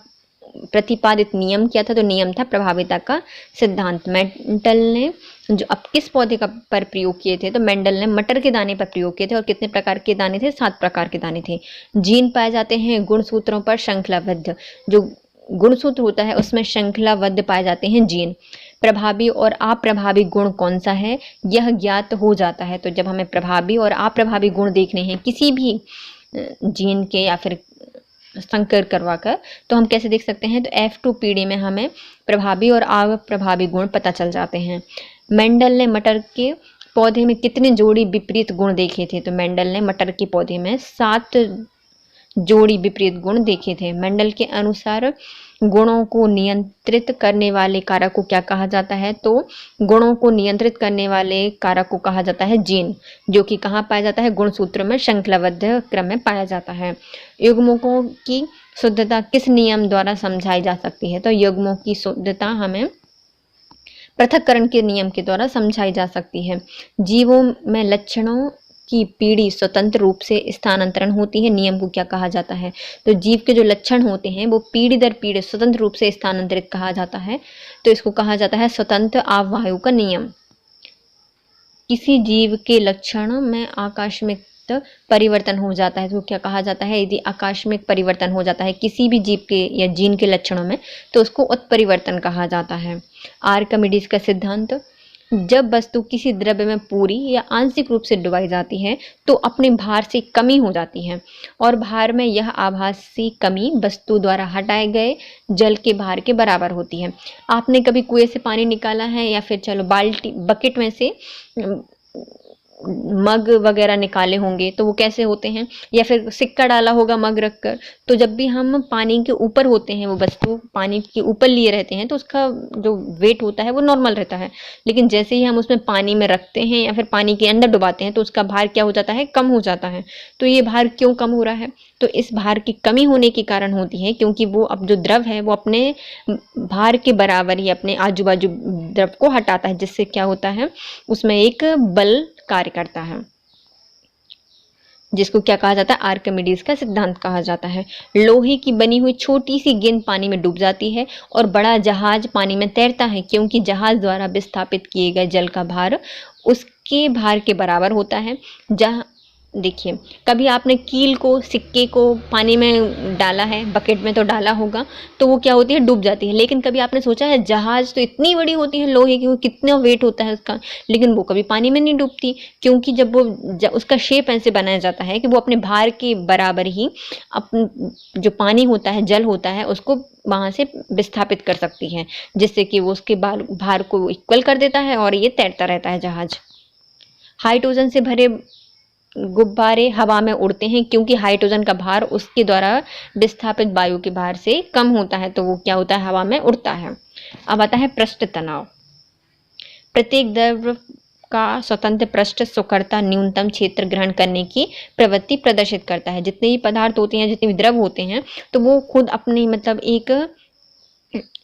प्रतिपादित नियम क्या था? तो नियम था प्रभाविता का सिद्धांत। मेंडल ने जो अब किस पौधे का पर प्रयोग किए थे? तो मेंडल ने मटर के दाने पर प्रयोग किए थे। और कितने प्रकार के दाने थे? 7 प्रकार के दाने थे। जीन पाए जाते हैं गुणसूत्रों पर श्रृंखलाबद्ध। जो गुणसूत्र होता है उसमें श्रृंखलाबद्ध पाए जाते हैं जीन। प्रभावी और अप्रभावी गुण कौन सा है? यह ज्ञात हो जाता है। तो जब हमें प्रभावी और अप्रभावी गुण देखने हैं किसी भी जीन के या फिर संकर करवाकर, तो हम कैसे देख सकते हैं? तो F2 पीढ़ी में हमें प्रभावी और अप्रभावी गुण पता चल जाते हैं। मेंडल ने मटर के पौधे में कितने जोड़ी विपरीत गुण देखे थे? तो मेंडल ने मटर के पौधे में 7 जोड़ी विपरीत गुण देखे थे। मेंडल के अनुसार गुणों को नियंत्रित करने वाले कारक को क्या कहा जाता है? तो गुणों को नियंत्रित करने वाले कारक को कहा जाता है जीन, जो कि कहाँ पाया जाता है? गुणसूत्र में श्रृंखलाबद्ध क्रम में पाया जाता है। युग्मकों की शुद्धता किस नियम द्वारा समझाई जा सकती है? तो युग्मों की शुद्धता हमें पृथक्करण के नियम के द्वारा समझाई जा सकती है। जीवों में लक्षणों की पीढ़ी स्वतंत्र रूप से स्थानांतरण होती है। नियम को क्या कहा जाता है? तो जीव के जो लक्षण होते हैं वो पीढ़ी दर पीढ़ी स्वतंत्र रूप से स्थानांतरित कहा जाता है। तो इसको कहा जाता है स्वतंत्र आवायु का नियम। किसी जीव के लक्षण में आकाश में प्राप्त परिवर्तन हो जाता है तो क्या कहा जाता है? यदि आकस्मिक परिवर्तन हो जाता है किसी भी जीव के या जीन के लक्षणों में तो उसको उत्परिवर्तन कहा जाता है। आर्किमिडीज का सिद्धांत, जब वस्तु किसी द्रव्य में पूरी या आंशिक रूप से डुबाई जाती है तो अपने भार से कमी हो जाती है और भार में यह आभासी कमी वस्तु द्वारा हटाए गए जल के भार के बराबर होती है। आपने कभी कुएं से पानी निकाला है या फिर चलो बाल्टी बकेट में से मग वगैरह निकाले होंगे तो वो कैसे होते हैं, या फिर सिक्का डाला होगा मग रखकर, तो जब भी हम पानी के ऊपर होते हैं वो वस्तु पानी के ऊपर लिए रहते हैं तो उसका जो वेट होता है वो नॉर्मल रहता है, लेकिन जैसे ही हम उसमें पानी में रखते हैं या फिर पानी के अंदर डुबाते हैं तो उसका भार क्या हो जाता है? कम हो जाता है। तो ये भार क्यों कम हो रहा है? तो इस भार की कमी होने के कारण होती है क्योंकि वो अब जो द्रव है वो अपने भार के बराबर ही अपने आजू बाजू द्रव को हटाता है, जिससे क्या होता है उसमें एक बल कार्य करता है, जिसको क्या कहा जाता है? आर्किमिडीज का सिद्धांत कहा जाता है। लोहे की बनी हुई छोटी सी गेंद पानी में डूब जाती है और बड़ा जहाज पानी में तैरता है क्योंकि जहाज द्वारा विस्थापित किए गए जल का भार उसके भार के बराबर होता है। जहाँ देखिए, कभी आपने कील को, सिक्के को पानी में डाला है, बकेट में तो डाला होगा, तो वो क्या होती है? डूब जाती है। लेकिन कभी आपने सोचा है जहाज तो इतनी बड़ी होती है लोहे की, वो कितना वेट होता है उसका, लेकिन वो कभी पानी में नहीं डूबती क्योंकि जब वो उसका शेप ऐसे बनाया जाता है कि वो अपने भार के बराबर ही जो पानी होता है, जल होता है, उसको वहाँ से विस्थापित कर सकती है, जिससे कि वो उसके भार को इक्वल कर देता है और ये तैरता रहता है जहाज। हाइड्रोजन से भरे गुब्बारे हवा में उड़ते हैं क्योंकि हाइड्रोजन का भार उसके द्वारा विस्थापित वायु के भार से कम होता है, तो वो क्या होता है? हवा में उड़ता है। अब आता है पृष्ठ तनाव। प्रत्येक द्रव का स्वतंत्र पृष्ठ स्वकर्ता न्यूनतम क्षेत्र ग्रहण करने की प्रवृत्ति प्रदर्शित करता है। जितने भी पदार्थ होते हैं, जितने भी द्रव होते हैं, तो वो खुद अपनी मतलब एक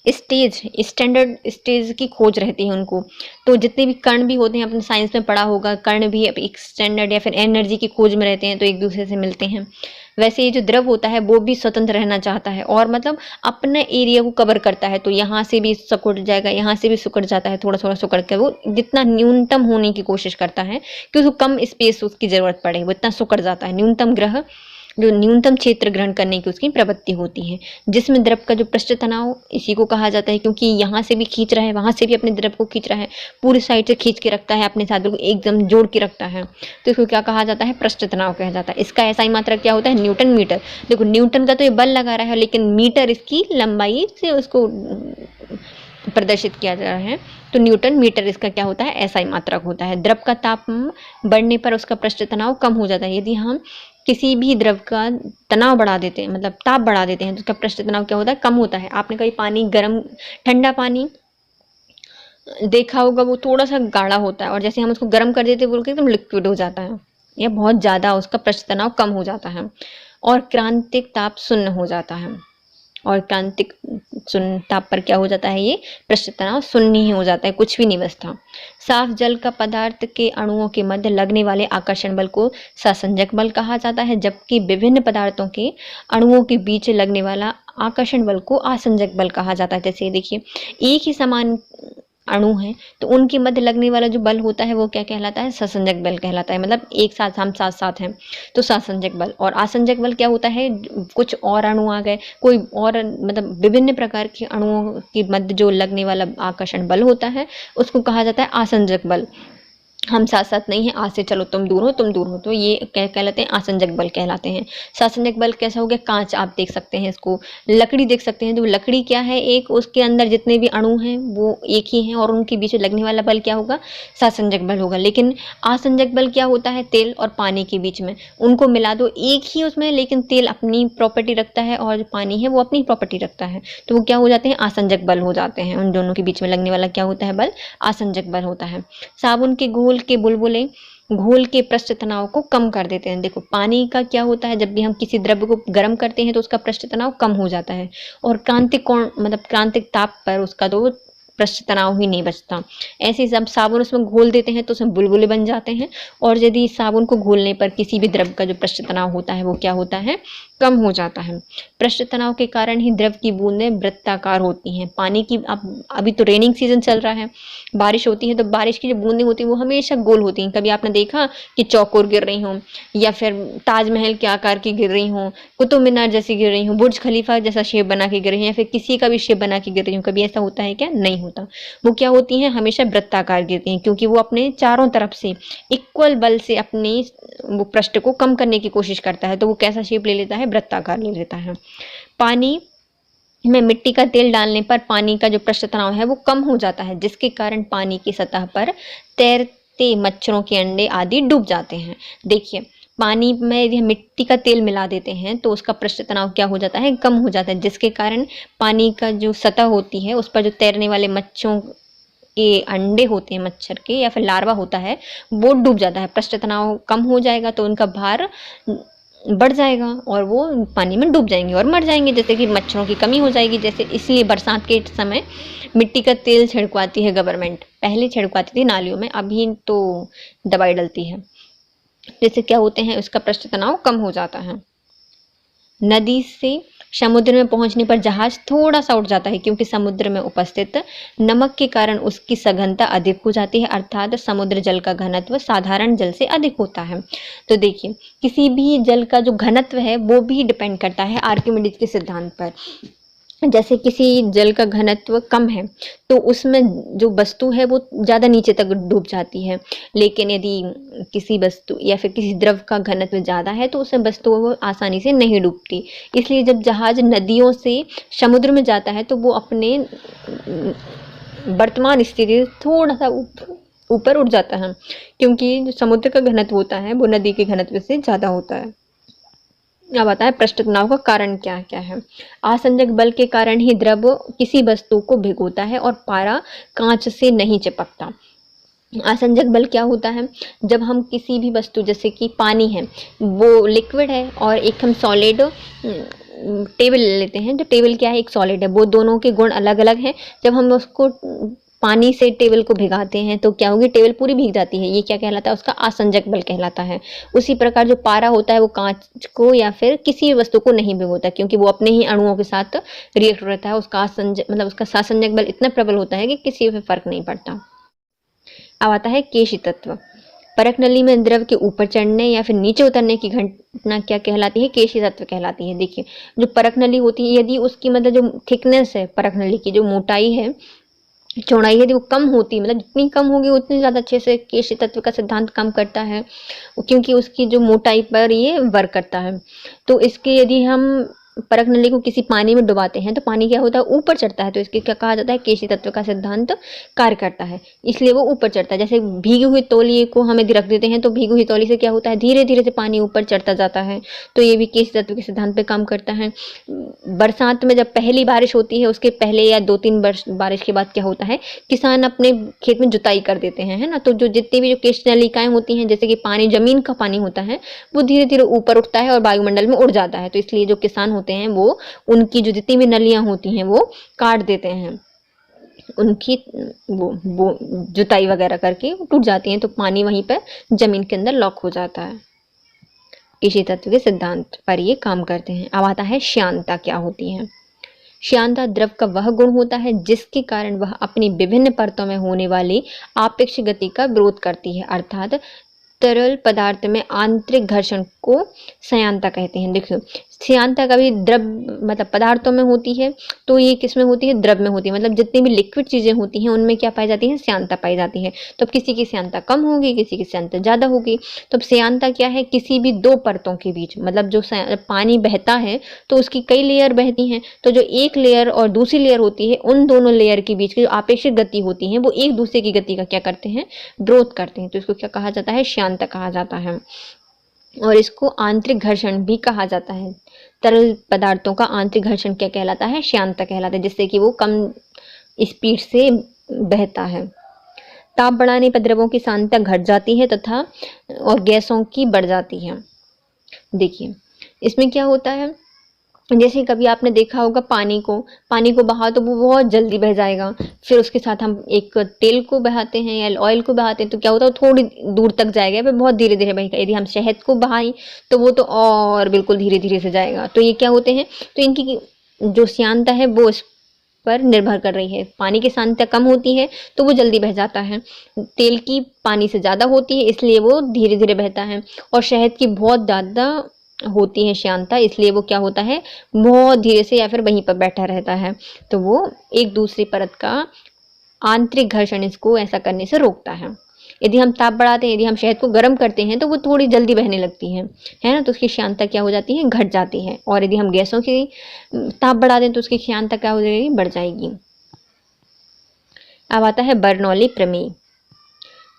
स्टैंडर्ड स्टेज की खोज रहती है उनको। तो जितने भी कण भी होते हैं, अपने साइंस में पढ़ा होगा, कण भी एक स्टैंडर्ड या फिर एनर्जी की खोज में रहते हैं, तो एक दूसरे से मिलते हैं। वैसे ये जो द्रव होता है वो भी स्वतंत्र रहना चाहता है और मतलब अपने एरिया को कवर करता है, तो यहाँ से भी सिकुड़ जाएगा, यहाँ से भी सिकुड़ जाता है, थोड़ा थोड़ा सिकुड़ के वो जितना न्यूनतम होने की कोशिश करता है कि उसको कम स्पेस उसकी जरूरत पड़े, वो इतना सिकुड़ जाता है। न्यूनतम ग्रह जो न्यूनतम क्षेत्र ग्रहण करने की उसकी प्रवृत्ति होती है, जिसमें द्रव का जो पृष्ठ तनाव इसी को कहा जाता है, क्योंकि यहाँ से भी खींच रहा है, वहाँ से भी अपने द्रव को खींच रहा है, पूरी साइड से खींच के रखता है, अपने साथ बिल्कुल एकदम जोड़ के रखता है, तो इसको क्या कहा जाता है? पृष्ठ तनाव कहा जाता है। इसका ऐसा ही मात्रक क्या होता है? Newton metre. देखो, न्यूटन का तो ये बल लगा रहा है, लेकिन मीटर इसकी लंबाई से उसको प्रदर्शित किया जा रहा है, तो न्यूटन मीटर इसका क्या होता है? ऐसा ही मात्रक होता है। द्रव का ताप बढ़ने पर उसका पृष्ठ तनाव कम हो जाता है। यदि हम किसी भी द्रव का तनाव बढ़ा देते हैं, मतलब ताप बढ़ा देते हैं, तो उसका पृष्ठ तनाव क्या होता है? कम होता है। आपने कभी पानी गर्म, ठंडा पानी देखा होगा, वो थोड़ा सा गाढ़ा होता है और जैसे हम उसको गर्म कर देते हैं वो एकदम लिक्विड हो जाता है, या बहुत ज़्यादा उसका पृष्ठ तनाव कम हो जाता है और क्रांतिक ताप शून्य हो जाता है। और क्रांतिक ताप पर क्या हो जाता है? ये पृष्ठ तनाव शून्य ही हो जाता है, कुछ भी नहीं बचता। साफ जल का पदार्थ के अणुओं के मध्य लगने वाले आकर्षण बल को सासंजक बल कहा जाता है, जबकि विभिन्न पदार्थों के अणुओं के बीच लगने वाला आकर्षण बल को आसंजक बल कहा जाता है। जैसे देखिए, एक ही समान अणु हैं तो उनके मध्य लगने वाला जो बल होता है वो क्या कहलाता है? सासंजक बल कहलाता है। मतलब एक साथ हम साथ साथ हैं तो सासंजक बल। और आसंजक बल क्या होता है? कुछ और अणु आ गए, कोई और मतलब विभिन्न प्रकार के अणुओं के मध्य जो लगने वाला आकर्षण बल होता है उसको कहा जाता है आसंजक बल। हम साथ साथ नहीं है, आज से चलो तुम दूर हो तुम दूर हो, तो ये क्या कहलाते हैं? आसंजक बल कहलाते हैं। सासंजक बल कैसा हो गया? कांच आप देख सकते हैं, इसको लकड़ी देख सकते हैं, तो लकड़ी क्या है? एक उसके अंदर जितने भी अणु हैं वो एक ही हैं और उनके बीच में लगने वाला बल क्या होगा? सासंजक बल होगा। लेकिन आसंजक बल क्या होता है? तेल और पानी के बीच में, उनको मिला दो एक ही उसमें, लेकिन तेल अपनी प्रॉपर्टी रखता है और जो पानी है वो अपनी प्रॉपर्टी रखता है, तो वो क्या हो जाते हैं? आसंजक बल हो जाते हैं। उन दोनों के बीच में लगने वाला क्या होता है? बल आसंजक बल होता है। साबुन के घोल के बुलबुले घोल के पृष्ठ तनाव को कम कर देते हैं। देखो, पानी का क्या होता है? जब भी हम किसी द्रव्य को गर्म करते हैं तो उसका पृष्ठ तनाव कम हो जाता है और क्रांतिक कोण मतलब क्रांतिक ताप पर उसका तो पृष्ठ तनाव ही नहीं बचता। ऐसे ही जब साबुन उसमें घोल देते हैं तो उसमें बुलबुले बन जाते हैं और यदि साबुन को घोलने पर किसी भी द्रव्य का जो पृष्ठ तनाव होता है वो क्या होता है? कम हो जाता है। पृष्ठ तनाव के कारण ही द्रव की बूंदें वृत्ताकार होती हैं। पानी की अब अभी तो रेनिंग सीजन चल रहा है, बारिश होती है तो बारिश की जो बूंदें होती हैं वो हमेशा गोल होती हैं। कभी आपने देखा कि चौकोर गिर रही हों, या फिर ताजमहल के आकार की गिर रही हों, कुतुब मीनार जैसी गिर रही हों, बुर्ज खलीफा जैसा शेप बना के गिर रही हैं, या फिर किसी का भी शेप बना के गिर रही हों? कभी ऐसा होता है क्या? नहीं होता। वो क्या होती हैं? हमेशा वृत्ताकार गिरती हैं, क्योंकि वो अपने चारों तरफ से इक्वल बल से अपनी वो पृष्ठ को कम करने की कोशिश करता है, तो वो कैसा शेप ले लेता है? वृत्ताकार ले लेता है। पानी में मिट्टी का तेल डालने पर पानी का जो पृष्ठ तनाव है वो कम हो जाता है, जिसके कारण पानी की सतह पर तैरते मच्छरों के अंडे आदि डूब जाते हैं। देखिए, पानी में यदि हम मिट्टी का तेल मिला देते हैं तो उसका पृष्ठ तनाव क्या हो जाता है? कम हो जाता है, जिसके कारण पानी का जो सतह होती है उस पर जो तैरने वाले मच्छरों के अंडे होते हैं, मच्छर के या फिर लार्वा होता है, वो डूब जाता है। पृष्ठ तनाव कम हो जाएगा तो उनका भार बढ़ जाएगा और वो पानी में डूब जाएंगे और मर जाएंगे, जैसे कि मच्छरों की कमी हो जाएगी। जैसे इसलिए बरसात के समय मिट्टी का तेल छिड़कवाती है गवर्नमेंट। पहले छिड़कवाती थी नालियों में, अभी तो दवाई डलती है, जैसे क्या होते हैं उसका पृष्ठ तनाव कम हो जाता है। नदी से समुद्र में पहुंचने पर जहाज थोड़ा सा उठ जाता है, क्योंकि समुद्र में उपस्थित नमक के कारण उसकी सघनता अधिक हो जाती है, अर्थात समुद्र जल का घनत्व साधारण जल से अधिक होता है। तो देखिए, किसी भी जल का जो घनत्व है वो भी डिपेंड करता है आर्किमिडीज के सिद्धांत पर। जैसे किसी जल का घनत्व कम है तो उसमें जो वस्तु है वो ज़्यादा नीचे तक डूब जाती है, लेकिन यदि किसी वस्तु या फिर किसी द्रव का घनत्व ज़्यादा है तो उसमें वस्तु वो आसानी से नहीं डूबती। इसलिए जब जहाज नदियों से समुद्र में जाता है तो वो अपने वर्तमान स्थिति थोड़ा सा ऊपर उठ जाता है, क्योंकि जो समुद्र का घनत्व होता है वो नदी के घनत्व से ज़्यादा होता है। अब आता है पृष्ठ तनाव का कारण क्या क्या है। आसंजक बल के कारण ही द्रव किसी वस्तु को भिगोता है और पारा कांच से नहीं चिपकता। आसंजक बल क्या होता है? जब हम किसी भी वस्तु, जैसे कि पानी है, वो लिक्विड है और एक हम सॉलिड टेबल लेते हैं, तो टेबल क्या है? एक सॉलिड है। वो दोनों के गुण अलग अलग हैं। जब हम उसको पानी से टेबल को भिगाते हैं तो क्या होगी? टेबल पूरी भीग जाती है। ये क्या कहलाता है? उसका आसंजक बल कहलाता है। उसी प्रकार जो पारा होता है वो कांच को या फिर किसी वस्तु को नहीं भिगोता, क्योंकि वो अपने ही अणुओं के साथ रिएक्ट रहता है। उसका आसंजक मतलब उसका सासंजक बल इतना प्रबल होता है कि किसी पे फर्क नहीं पड़ता। अब आता है केशी तत्व। परख नली में द्रव के ऊपर चढ़ने या फिर नीचे उतरने की घटना क्या कहलाती है? केशी तत्व कहलाती है। देखिए, जो परख नली होती है, यदि उसकी मतलब जो थिकनेस है, परख नली की जो मोटाई है, चौड़ाई यदि वो कम होती, मतलब जितनी कम होगी उतनी ज़्यादा अच्छे से केशी तत्व का सिद्धांत काम करता है, क्योंकि उसकी जो मोटाई पर ये वर्क करता है। तो इसके यदि हम परख नली को किसी पानी में डुबाते हैं तो पानी क्या होता है? ऊपर चढ़ता है। तो इसके क्या कहा जाता है? केशी तत्व का सिद्धांत कार्य करता है, इसलिए वो ऊपर चढ़ता है। जैसे भीगी हुई तौलिए को हम यदि रख देते हैं तो भीगी हुई तौलिए से क्या होता है? धीरे धीरे से पानी ऊपर चढ़ता जाता है। तो ये भी केशी तत्व के सिद्धांत पे काम करता है। बरसात में जब पहली बारिश होती है उसके पहले या 2-3 बारिश के बाद क्या होता है? किसान अपने खेत में जुताई कर देते हैं, है ना। तो जो जितनी भी जो केशी नलिकाएं होती हैं, जैसे कि पानी, जमीन का पानी होता है, वो धीरे धीरे ऊपर उठता है और वायुमंडल में उड़ जाता है। तो इसलिए जो किसान होते हैं वो उनकी जो जितनी भी नलियां होती हैं वो काट देते हैं, उनकी वो जुताई वगैरह करके टूट जाती हैं, तो पानी वहीं पर जमीन के अंदर लॉक हो जाता है। केशी तत्व के सिद्धांत पर ये काम करते हैं। अब आता है श्यानता क्या होती है। श्यानता द्रव का वह गुण होता है जिसके कारण वह अपनी विभिन्न परतों में होने वाली आपेक्ष गति का विरोध करती है, अर्थात तरल पदार्थ में आंतरिक घर्षण को श्यानता कहते हैं। देखो, श्यानता कभी द्रव मतलब पदार्थों में होती है, तो ये किस में होती है? द्रव में होती है। मतलब जितनी भी लिक्विड चीजें होती हैं उनमें क्या पाई जाती है? श्यानता पाई जाती है। तो अब किसी की श्यानता कम होगी, किसी की श्यानता ज्यादा होगी। तो अब श्यानता क्या है? किसी भी दो परतों के बीच, मतलब जो पानी बहता है तो उसकी कई लेयर बहती हैं, तो जो एक लेयर और दूसरी लेयर होती है, उन दोनों लेयर के बीच की जो आपेक्षिक गति होती है वो एक दूसरे की गति का क्या करते हैं? विरोध करते हैं। तो इसको क्या कहा जाता है? श्यानता कहा जाता है। और इसको आंतरिक घर्षण भी कहा जाता है। तरल पदार्थों का आंतरिक घर्षण क्या कहलाता है? श्यानता कहलाता है, जिससे कि वो कम स्पीड से बहता है। ताप बढ़ाने पर द्रवों की सांद्रता घट जाती है तथा और गैसों की बढ़ जाती है। देखिए, इसमें क्या होता है? जैसे कभी आपने देखा होगा पानी को बहाओ तो वो बहुत जल्दी बह जाएगा। फिर उसके साथ हम एक तेल को बहाते हैं या ऑयल को बहाते हैं तो क्या होता है, वो थोड़ी दूर तक जाएगा, फिर बहुत धीरे धीरे बहेगा। यदि हम शहद को बहाएं तो वो तो और बिल्कुल धीरे धीरे से जाएगा। तो ये क्या होते हैं, तो इनकी जो श्यानता है वो इस पर निर्भर कर रही है। पानी की सांद्रता कम होती है तो वो जल्दी बह जाता है, तेल की पानी से ज़्यादा होती है इसलिए वो धीरे धीरे बहता है, और शहद की बहुत ज़्यादा होती है श्यानता, इसलिए वो क्या होता है, बहुत धीरे से या फिर वहीं पर बैठा रहता है। तो वो एक दूसरी परत का आंतरिक घर्षण इसको ऐसा करने से रोकता है। यदि हम ताप बढ़ाते हैं, यदि हम शहद को गर्म करते हैं तो वो थोड़ी जल्दी बहने लगती है ना, तो उसकी श्यानता क्या हो जाती है, घट जाती है। और यदि हम गैसों की ताप बढ़ा दें तो उसकी श्यानता क्या हो जाएगी, बढ़ जाएगी। अब आता है बर्नौली प्रमेय।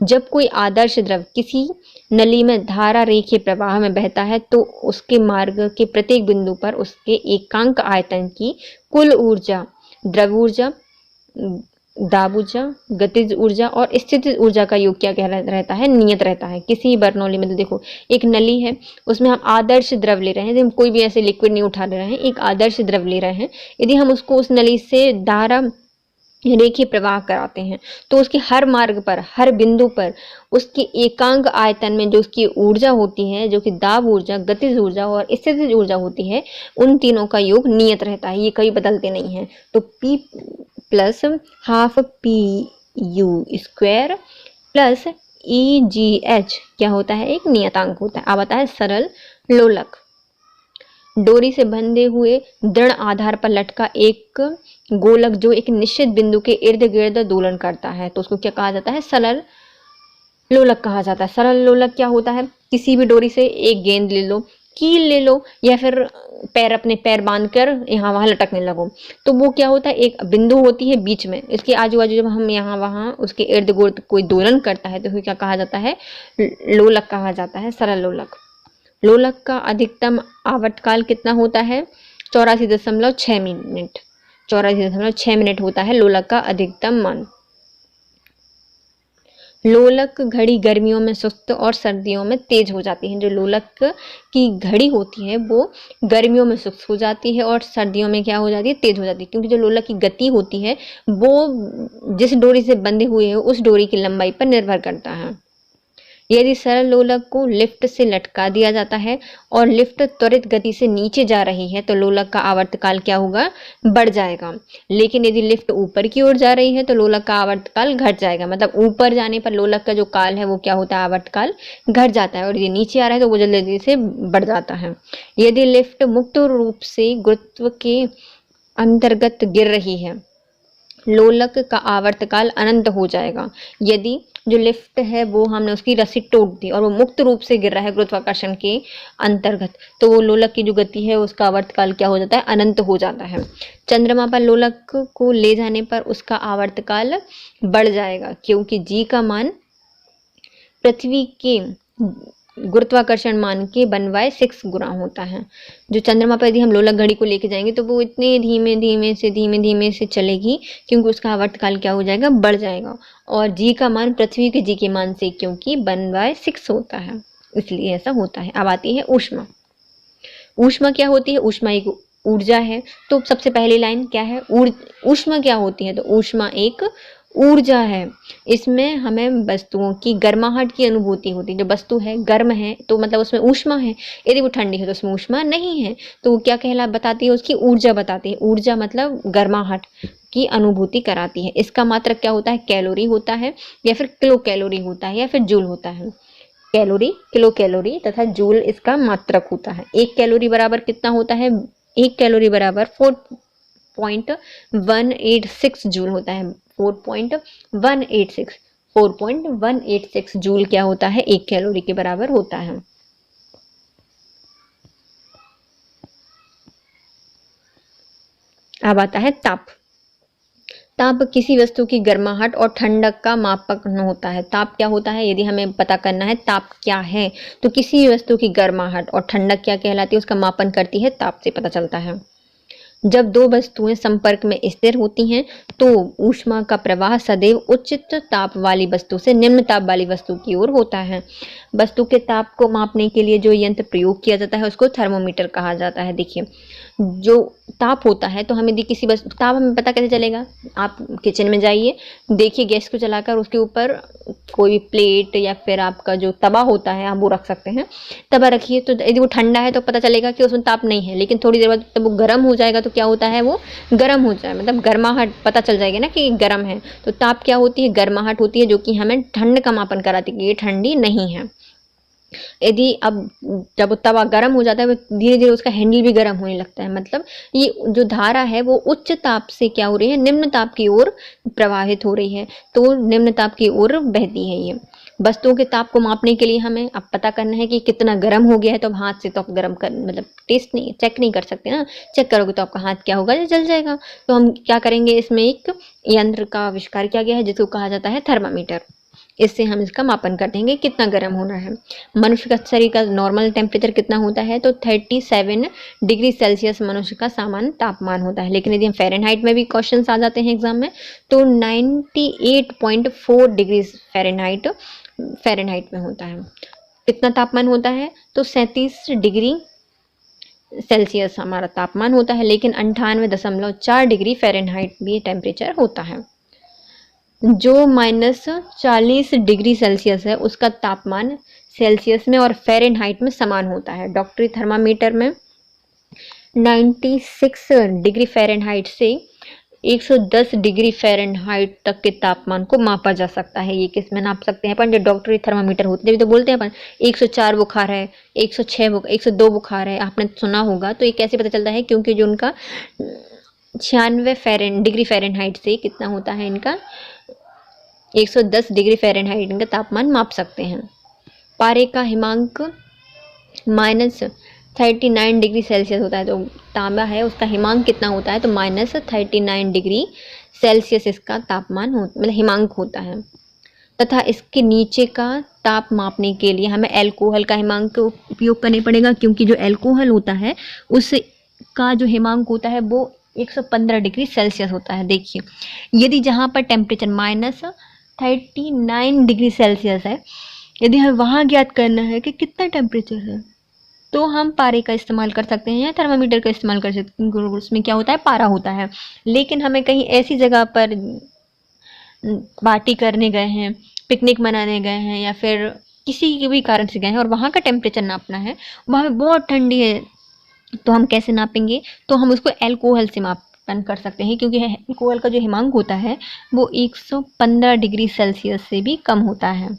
जब कोई आदर्श द्रव किसी नली में धारा रेखीय प्रवाह में बहता है तो उसके मार्ग के प्रत्येक बिंदु पर उसके एकांक आयतन की कुल ऊर्जा, द्रव ऊर्जा, दाब ऊर्जा, गतिज ऊर्जा और स्थितिज ऊर्जा का योग क्या कह रहता है, नियत रहता है। किसी बर्नौली में तो देखो एक नली है, उसमें हम आदर्श द्रव ले रहे हैं, हम कोई भी ऐसे लिक्विड नहीं उठा रहे हैं, एक आदर्श द्रव ले रहे हैं। यदि हम उसको उस नली से धारा रेखीय प्रवाह कराते हैं तो उसके हर मार्ग पर, हर बिंदु पर उसके एकांक आयतन में जो उसकी ऊर्जा होती है, जो कि दाब ऊर्जा, गतिज ऊर्जा और स्थितिज ऊर्जा होती है, उन तीनों का योग नियत रहता है, ये कभी बदलते नहीं है। तो P plus half P U square plus EGH क्या होता है, एक नियतांक होता है। अब आता है सरल लोलक। डोरी से बंधे हुए दृढ़ आधार पर लटका एक गोलक जो एक निश्चित बिंदु के इर्द गिर्द दोलन करता है तो उसको क्या कहा जाता है, सरल लोलक कहा जाता है। सरल लोलक क्या होता है, किसी भी डोरी से एक गेंद ले लो, कील ले लो या फिर अपने पैर बांधकर यहाँ वहां लटकने लगो, तो वो क्या होता है, एक बिंदु होती है बीच में, इसके आजू बाजू जब हम यहाँ वहां उसके इर्द गिर्द कोई दोलन करता है तो फिर क्या कहा जाता है, लोलक कहा जाता है, सरल लोलक। लोलक का अधिकतम आवर्तकाल कितना होता है, 84.6 मिनट। 84.6 मिनट होता है लोलक का अधिकतम मान। लोलक घड़ी गर्मियों में सुस्त और सर्दियों में तेज हो जाती है। जो लोलक की घड़ी होती है वो गर्मियों में सुस्त हो जाती है और सर्दियों में क्या हो जाती है, तेज हो जाती है, क्योंकि जो लोलक की गति होती है वो जिस डोरी से बंधे हुए है उस डोरी की लंबाई पर निर्भर करता है। यदि सरल लोलक को लिफ्ट से लटका दिया जाता है और लिफ्ट त्वरित गति से नीचे जा रही है तो लोलक का आवर्तकाल क्या होगा, बढ़ जाएगा। लेकिन यदि लिफ्ट ऊपर की ओर जा रही है तो लोलक का आवर्तकाल घट जाएगा। मतलब ऊपर जाने पर लोलक का जो काल है वो क्या होता है, आवर्तकाल घट जाता है, और यदि नीचे आ रहा है तो वो जल्दी से बढ़ जाता है। यदि लिफ्ट मुक्त रूप से गुरुत्व के अंतर्गत गिर रही है लोलक का आवर्तकाल अनंत हो जाएगा। यदि जो लिफ्ट है वो हमने उसकी रस्सी टूट दी और वो मुक्त रूप से गिर रहा है गुरुत्वाकर्षण के अंतर्गत, तो वो लोलक की जो गति है उसका आवर्तकाल क्या हो जाता है, अनंत हो जाता है। चंद्रमा पर लोलक को ले जाने पर उसका आवर्तकाल बढ़ जाएगा क्योंकि जी का मान पृथ्वी के गुरुत्वाकर्षण मान के 1/6 गुना होता है। जो चंद्रमा पर यदि हम लोलक घड़ी को लेके जाएंगे तो वो इतने धीमे धीमे से चलेगी क्योंकि उसका आवर्तकाल क्या हो जाएगा, बढ़ जाएगा, और जी का मान पृथ्वी के जी के मान से क्योंकि 1/6 होता है, इसलिए ऐसा होता है। अब आती है ऊष्मा। ऊष्मा क्या होती है, ऊष्मा एक ऊर्जा है। तो सबसे पहली लाइन क्या है, ऊष्मा क्या होती है, तो ऊष्मा एक ऊर्जा है। इसमें हमें वस्तुओं की गर्माहट की अनुभूति होती है। जो वस्तु है गर्म है तो मतलब उसमें ऊष्मा है, यदि वो ठंडी है तो उसमें ऊष्मा नहीं है, तो वो क्या कहला बताती है, उसकी ऊर्जा बताती है। ऊर्जा मतलब गर्माहट की अनुभूति कराती है। इसका मात्रक क्या होता है, कैलोरी होता है या फिर किलो कैलोरी होता है या फिर जूल होता है। कैलोरी, किलो कैलोरी तथा जूल इसका मात्रक होता है। एक कैलोरी बराबर कितना होता है, एक कैलोरी बराबर 4.186 जूल होता है। 4.186 जूल क्या होता है, एक कैलोरी के बराबर होता है। अब आता है ताप। ताप किसी वस्तु की गर्माहट और ठंडक का मापक होता है। ताप क्या होता है, यदि हमें पता करना है ताप क्या है तो किसी वस्तु की गर्माहट और ठंडक क्या कहलाती है, उसका मापन करती है ताप से पता चलता है। जब दो वस्तुएं संपर्क में स्थिर होती हैं तो ऊष्मा का प्रवाह सदैव उच्च ताप वाली वस्तु से निम्न ताप वाली वस्तु की ओर होता है। वस्तु के ताप को मापने के लिए जो यंत्र प्रयोग किया जाता है उसको थर्मोमीटर कहा जाता है। देखिए, जो ताप होता है तो हमें किसी वस्तु ताप हमें पता कैसे चलेगा? आप किचन में जाइए, देखिए गैस को जलाकर उसके ऊपर कोई प्लेट या फिर आपका जो तवा होता है आप वो रख सकते हैं। तवा रखिए तो यदि वो ठंडा है तो पता चलेगा कि उसमें ताप नहीं है, लेकिन थोड़ी देर बाद जब वो गर्म हो जाएगा तो क्या होता है, वो गर्म हो जाए, मतलब गर्माहट पता चल जाएगी ना कि गर्म है। तो ताप क्या होती है? गर्माहट होती है, जो कि हमें ठंड का मापन कराती है कि ये ठंडी नहीं है। यदि अब जब तवा गर्म हो जाता है धीरे धीरे उसका हैंडल भी गर्म होने लगता है, मतलब ये जो धारा है वो उच्च ताप से क्या हो रही है, निम्न ताप की ओर प्रवाहित हो रही है, तो निम्न ताप की ओर बहती है। ये वस्तुओं के ताप को मापने के लिए हमें अब पता करना है कि कितना गर्म हो गया है। तो अब हाथ से तो आप गर्म कर मतलब टेस्ट नहीं चेक नहीं कर सकते ना, चेक करोगे तो आपका हाथ क्या होगा, जल जाएगा। तो हम क्या करेंगे, इसमें एक यंत्र का आविष्कार किया गया है जिसको कहा जाता है थर्मामीटर। इससे हम इसका मापन कर देंगे कितना गर्म होना है। मनुष्य का शरीर का नॉर्मल टेम्परेचर कितना होता है, तो 37 डिग्री सेल्सियस मनुष्य का सामान्य तापमान होता है। लेकिन यदि हम फ़ारेनहाइट में भी क्वेश्चन आ जाते हैं एग्जाम में, तो 98.4 डिग्री फ़ारेनहाइट में होता है। कितना तापमान होता है, तो 37 डिग्री सेल्सियस हमारा तापमान होता है, लेकिन 98.4 डिग्री फ़ारेनहाइट भी टेम्परेचर होता है। जो -40 डिग्री सेल्सियस है उसका तापमान सेल्सियस में और फ़ारेनहाइट में समान होता है। डॉक्टरी थर्मामीटर में 96 डिग्री फ़ारेनहाइट से 110 डिग्री फ़ारेनहाइट तक के तापमान को मापा जा सकता है। ये किस में नाप सकते हैं अपन? जो डॉक्टरी थर्मामीटर होते हैं तो बोलते हैं अपन 104 बुखार है, 102 बुखार है, आपने सुना होगा। तो ये कैसे पता चलता है? क्योंकि जो उनका 96 डिग्री फ़ारेनहाइट से कितना होता है, इनका 110 डिग्री फ़ारेनहाइट इनका तापमान माप सकते हैं। पारे का हिमांक -39 डिग्री सेल्सियस होता है। तो तांबा है उसका हिमांक कितना होता है, तो -39 डिग्री सेल्सियस इसका तापमान मतलब हिमांक होता है। तथा इसके नीचे का ताप मापने के लिए हमें अल्कोहल का हिमांक उपयोग करना पड़ेगा, क्योंकि जो अल्कोहल होता है उसका जो हिमांक होता है वो 115 डिग्री सेल्सियस होता है। देखिए, यदि जहाँ पर टेम्परेचर -39 डिग्री सेल्सियस है, यदि हमें वहाँ ज्ञात करना है कि कितना टेम्परेचर है, तो हम पारे का इस्तेमाल कर सकते हैं या थर्मामीटर का इस्तेमाल कर सकते हैं। उसमें क्या होता है, पारा होता है। लेकिन हमें कहीं ऐसी जगह पर पार्टी करने गए हैं, पिकनिक मनाने गए हैं, या फिर किसी के भी कारण से गए हैं और वहाँ का टेम्परेचर नापना है, वहाँ पे बहुत ठंडी है, तो हम कैसे नापेंगे? तो हम उसको अल्कोहल से मापन कर सकते हैं, क्योंकि अल्कोहल का जो हिमांक होता है वो 115 डिग्री सेल्सियस से भी कम होता है,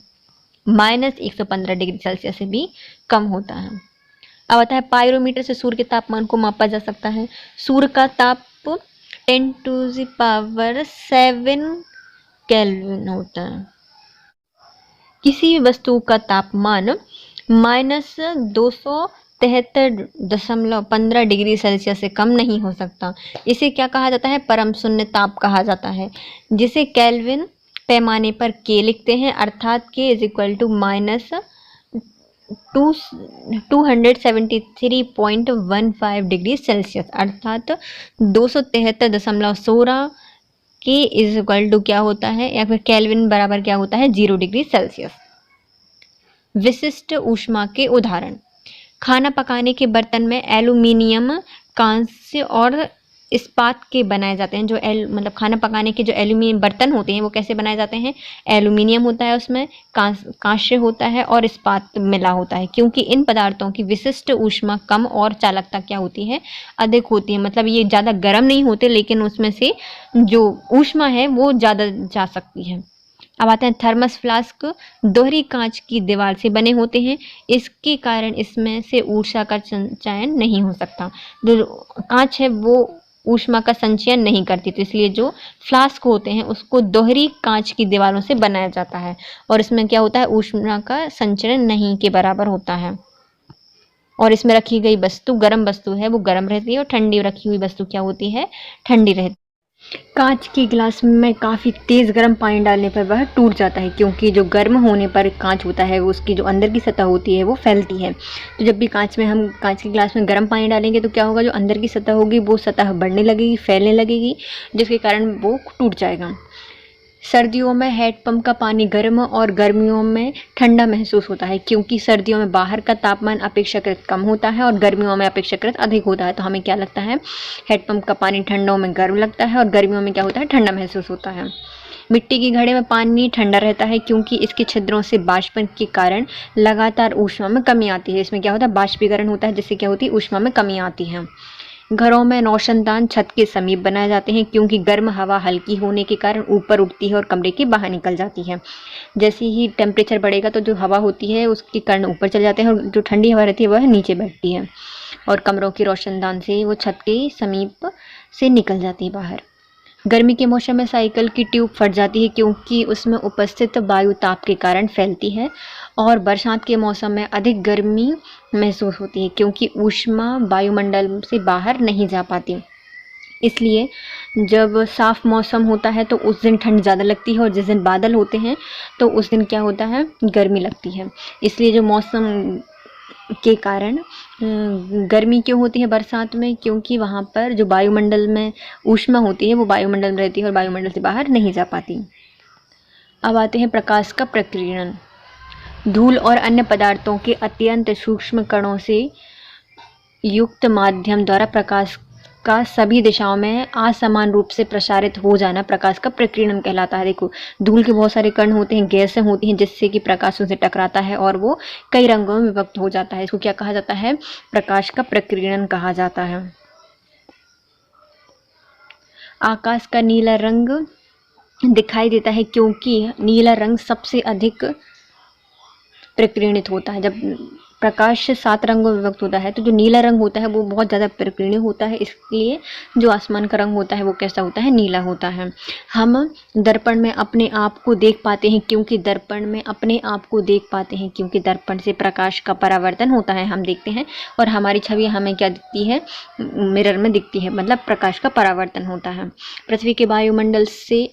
-115 डिग्री सेल्सियस से भी कम होता है। अब आता है पायरोमीटर से सूर्य के तापमान को मापा जा सकता है। सूर्य का ताप 10⁷ केल्विन होता है। किसी भी वस्तु का तापमान -273.15 डिग्री सेल्सियस से कम नहीं हो सकता। इसे क्या कहा जाता है? परम शून्य ताप कहा जाता है, जिसे केल्विन पैमाने पर के लिखते हैं, अर्थात के -273.15 डिग्री सेल्सियस, अर्थात 273.16 के क्या होता है, या फिर केल्विन बराबर क्या होता है, 0 डिग्री सेल्सियस। विशिष्ट ऊष्मा के उदाहरण: खाना पकाने के बर्तन में एल्यूमिनियम, कांस्य और इस्पात के बनाए जाते हैं। जो मतलब खाना पकाने के जो एल्यूमिनियम बर्तन होते हैं वो कैसे बनाए जाते हैं? एल्यूमिनियम होता है, उसमें कांस्य होता है और इस्पात मिला होता है, क्योंकि इन पदार्थों की विशिष्ट ऊष्मा कम और चालकता क्या होती है, अधिक होती है। मतलब ये ज़्यादा गर्म नहीं होते, लेकिन उसमें से जो ऊष्मा है वो ज़्यादा जा सकती है। अब आते हैं थर्मस फ्लास्क। दोहरी कांच की दीवार से बने होते हैं, इसके कारण इसमें से ऊष्मा का संचयन नहीं हो सकता। जो कांच है वो ऊष्मा का संचयन नहीं करती, तो इसलिए जो फ्लास्क होते हैं उसको दोहरी कांच की दीवारों से बनाया जाता है, और इसमें क्या होता है, ऊष्मा का संचयन नहीं के बराबर होता है। और इसमें रखी गई वस्तु गर्म वस्तु है वो गर्म रहती है, और ठंडी रखी हुई वस्तु क्या होती है, ठंडी रहती है। कांच के गिलास में काफ़ी तेज़ गर्म पानी डालने पर वह टूट जाता है, क्योंकि जो गर्म होने पर कांच होता है वो उसकी जो अंदर की सतह होती है वो फैलती है। तो जब भी हम कांच के गिलास में गर्म पानी डालेंगे तो क्या होगा, जो अंदर की सतह होगी वो सतह बढ़ने लगेगी, फैलने लगेगी, जिसके कारण वो टूट जाएगा। सर्दियों में हैंडपंप का पानी गर्म और गर्मियों में ठंडा महसूस होता है, क्योंकि सर्दियों में बाहर का तापमान अपेक्षाकृत कम होता है और गर्मियों में अपेक्षाकृत अधिक होता है। तो हमें क्या लगता है, हैंडपंप का पानी ठंडों में गर्म लगता है और गर्मियों में क्या होता है, ठंडा महसूस होता है। मिट्टी के घड़े में पानी ठंडा रहता है, क्योंकि इसके छिद्रों से वाष्पन के कारण लगातार ऊष्मा में कमी आती है। इसमें क्या होता है, बाष्पीकरण होता है, जिससे क्या होती है, ऊष्मा में कमी आती है। घरों में रोशनदान छत के समीप बनाए जाते हैं, क्योंकि गर्म हवा हल्की होने के कारण ऊपर उठती है और कमरे के बाहर निकल जाती है। जैसे ही टेम्परेचर बढ़ेगा तो जो हवा होती है उसके कारण ऊपर चले जाते हैं और जो ठंडी हवा रहती है वह नीचे बैठती है और कमरों की रोशनदान से वो छत के समीप से निकल जाती है बाहर। गर्मी के मौसम में साइकिल की ट्यूब फट जाती है, क्योंकि उसमें उपस्थित वायु ताप के कारण फैलती है। और बरसात के मौसम में अधिक गर्मी महसूस होती है, क्योंकि ऊष्मा वायुमंडल से बाहर नहीं जा पाती। इसलिए जब साफ मौसम होता है तो उस दिन ठंड ज़्यादा लगती है और जिस दिन बादल होते हैं तो उस दिन क्या होता है, गर्मी लगती है। इसलिए जो मौसम के कारण गर्मी क्यों होती है बरसात में, क्योंकि वहाँ पर जो वायुमंडल में ऊष्मा होती है वो वायुमंडल में रहती है और वायुमंडल से बाहर नहीं जा पाती। अब आते हैं प्रकाश का प्रकीर्णन। धूल और अन्य पदार्थों के अत्यंत सूक्ष्म कणों से युक्त माध्यम द्वारा प्रकाश का सभी दिशाओं में असमान रूप से प्रसारित हो जाना प्रकाश का प्रकीर्णन कहलाता है। देखो, धूल के बहुत सारे कण होते हैं, गैसें होती हैं, जिससे कि प्रकाश उनसे टकराता है और वो कई रंगों में विभक्त हो जाता है। इसको क्या कहा जाता है, प्रकाश का प्रकीर्णन कहा जाता है। आकाश का नीला रंग दिखाई देता है, क्योंकि नीला रंग सबसे अधिक प्रकीर्णित होता है। जब प्रकाश 7 रंगों में विभक्त होता है तो जो नीला रंग होता है वो बहुत ज़्यादा प्रकीर्णित होता है, इसलिए जो आसमान का रंग होता है वो कैसा होता है, नीला होता है। हम दर्पण में अपने आप को देख पाते हैं, क्योंकि दर्पण से प्रकाश का परावर्तन होता है, हम देखते हैं और हमारी छवि हमें क्या दिखती है, मिरर में दिखती है, मतलब प्रकाश का परावर्तन होता है। पृथ्वी के वायुमंडल से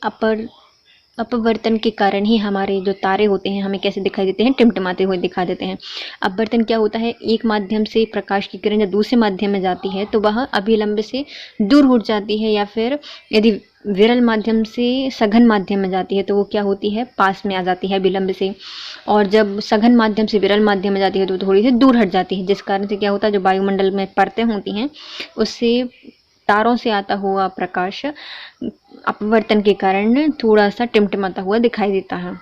अपवर्तन के कारण ही हमारे जो तारे होते हैं हमें कैसे दिखाई देते हैं, टिमटिमाते हुए दिखा देते हैं। अपवर्तन क्या होता है, एक माध्यम से प्रकाश की किरण जब दूसरे माध्यम में जाती है तो वह अभिलंब से दूर उठ जाती है, या फिर यदि विरल माध्यम से सघन माध्यम में जाती है तो वो क्या होती है, पास में आ जाती है अभिलंब से। और जब सघन माध्यम से विरल माध्यम में जाती है तो थोड़ी सी दूर हट जाती है, जिस कारण से क्या होता है, जो वायुमंडल में परतें होती हैं उससे तारों से आता हुआ प्रकाश अपवर्तन के कारण थोड़ा सा टिमटिमाता हुआ दिखाई देता है।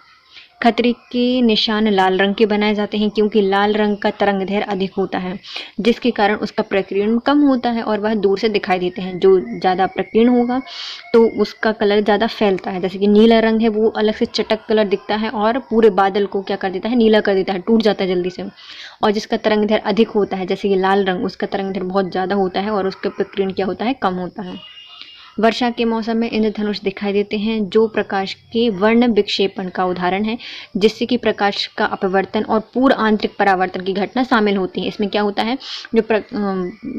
खतरे के निशान लाल रंग के बनाए जाते हैं, क्योंकि लाल रंग का तरंगदैर्घ्य अधिक होता है, जिसके कारण उसका प्रकीर्णन कम होता है और वह दूर से दिखाई देते हैं। जो ज़्यादा प्रकीर्ण होगा तो उसका कलर ज़्यादा फैलता है। जैसे कि नीला रंग है वो अलग से चटक कलर दिखता है और पूरे बादल को क्या कर देता है, नीला कर देता है, टूट जाता है जल्दी से। और जिसका तरंगदैर्घ्य अधिक होता है, जैसे कि लाल रंग, उसका तरंगदैर्घ्य बहुत ज़्यादा होता है और उसका प्रकीर्णन क्या होता है, कम होता है। वर्षा के मौसम में इंद्रधनुष दिखाई देते हैं, जो प्रकाश के वर्ण विक्षेपण का उदाहरण है, जिससे कि प्रकाश का अपवर्तन और पूर्ण आंतरिक परावर्तन की घटना शामिल होती है। इसमें क्या होता है, जो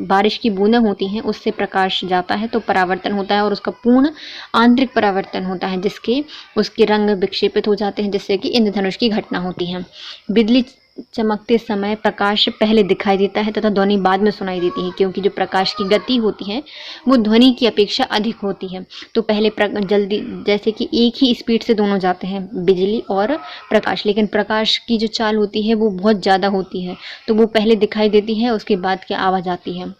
बारिश की बूंदें होती हैं उससे प्रकाश जाता है तो परावर्तन होता है और उसका पूर्ण आंतरिक परावर्तन होता है, जिसके उसके रंग विक्षेपित हो जाते हैं, जिससे कि इंद्रधनुष की घटना होती है। बिजली चमकते समय प्रकाश पहले दिखाई देता है तथा ध्वनि बाद में सुनाई देती है, क्योंकि जो प्रकाश की गति होती है वो ध्वनि की अपेक्षा अधिक होती है। तो पहले जल्दी, जैसे कि एक ही स्पीड से दोनों जाते हैं, बिजली और प्रकाश, लेकिन प्रकाश की जो चाल होती है वो बहुत ज़्यादा होती है, तो वो पहले दिखाई देती है, उसके बाद की आवाज़ आती है।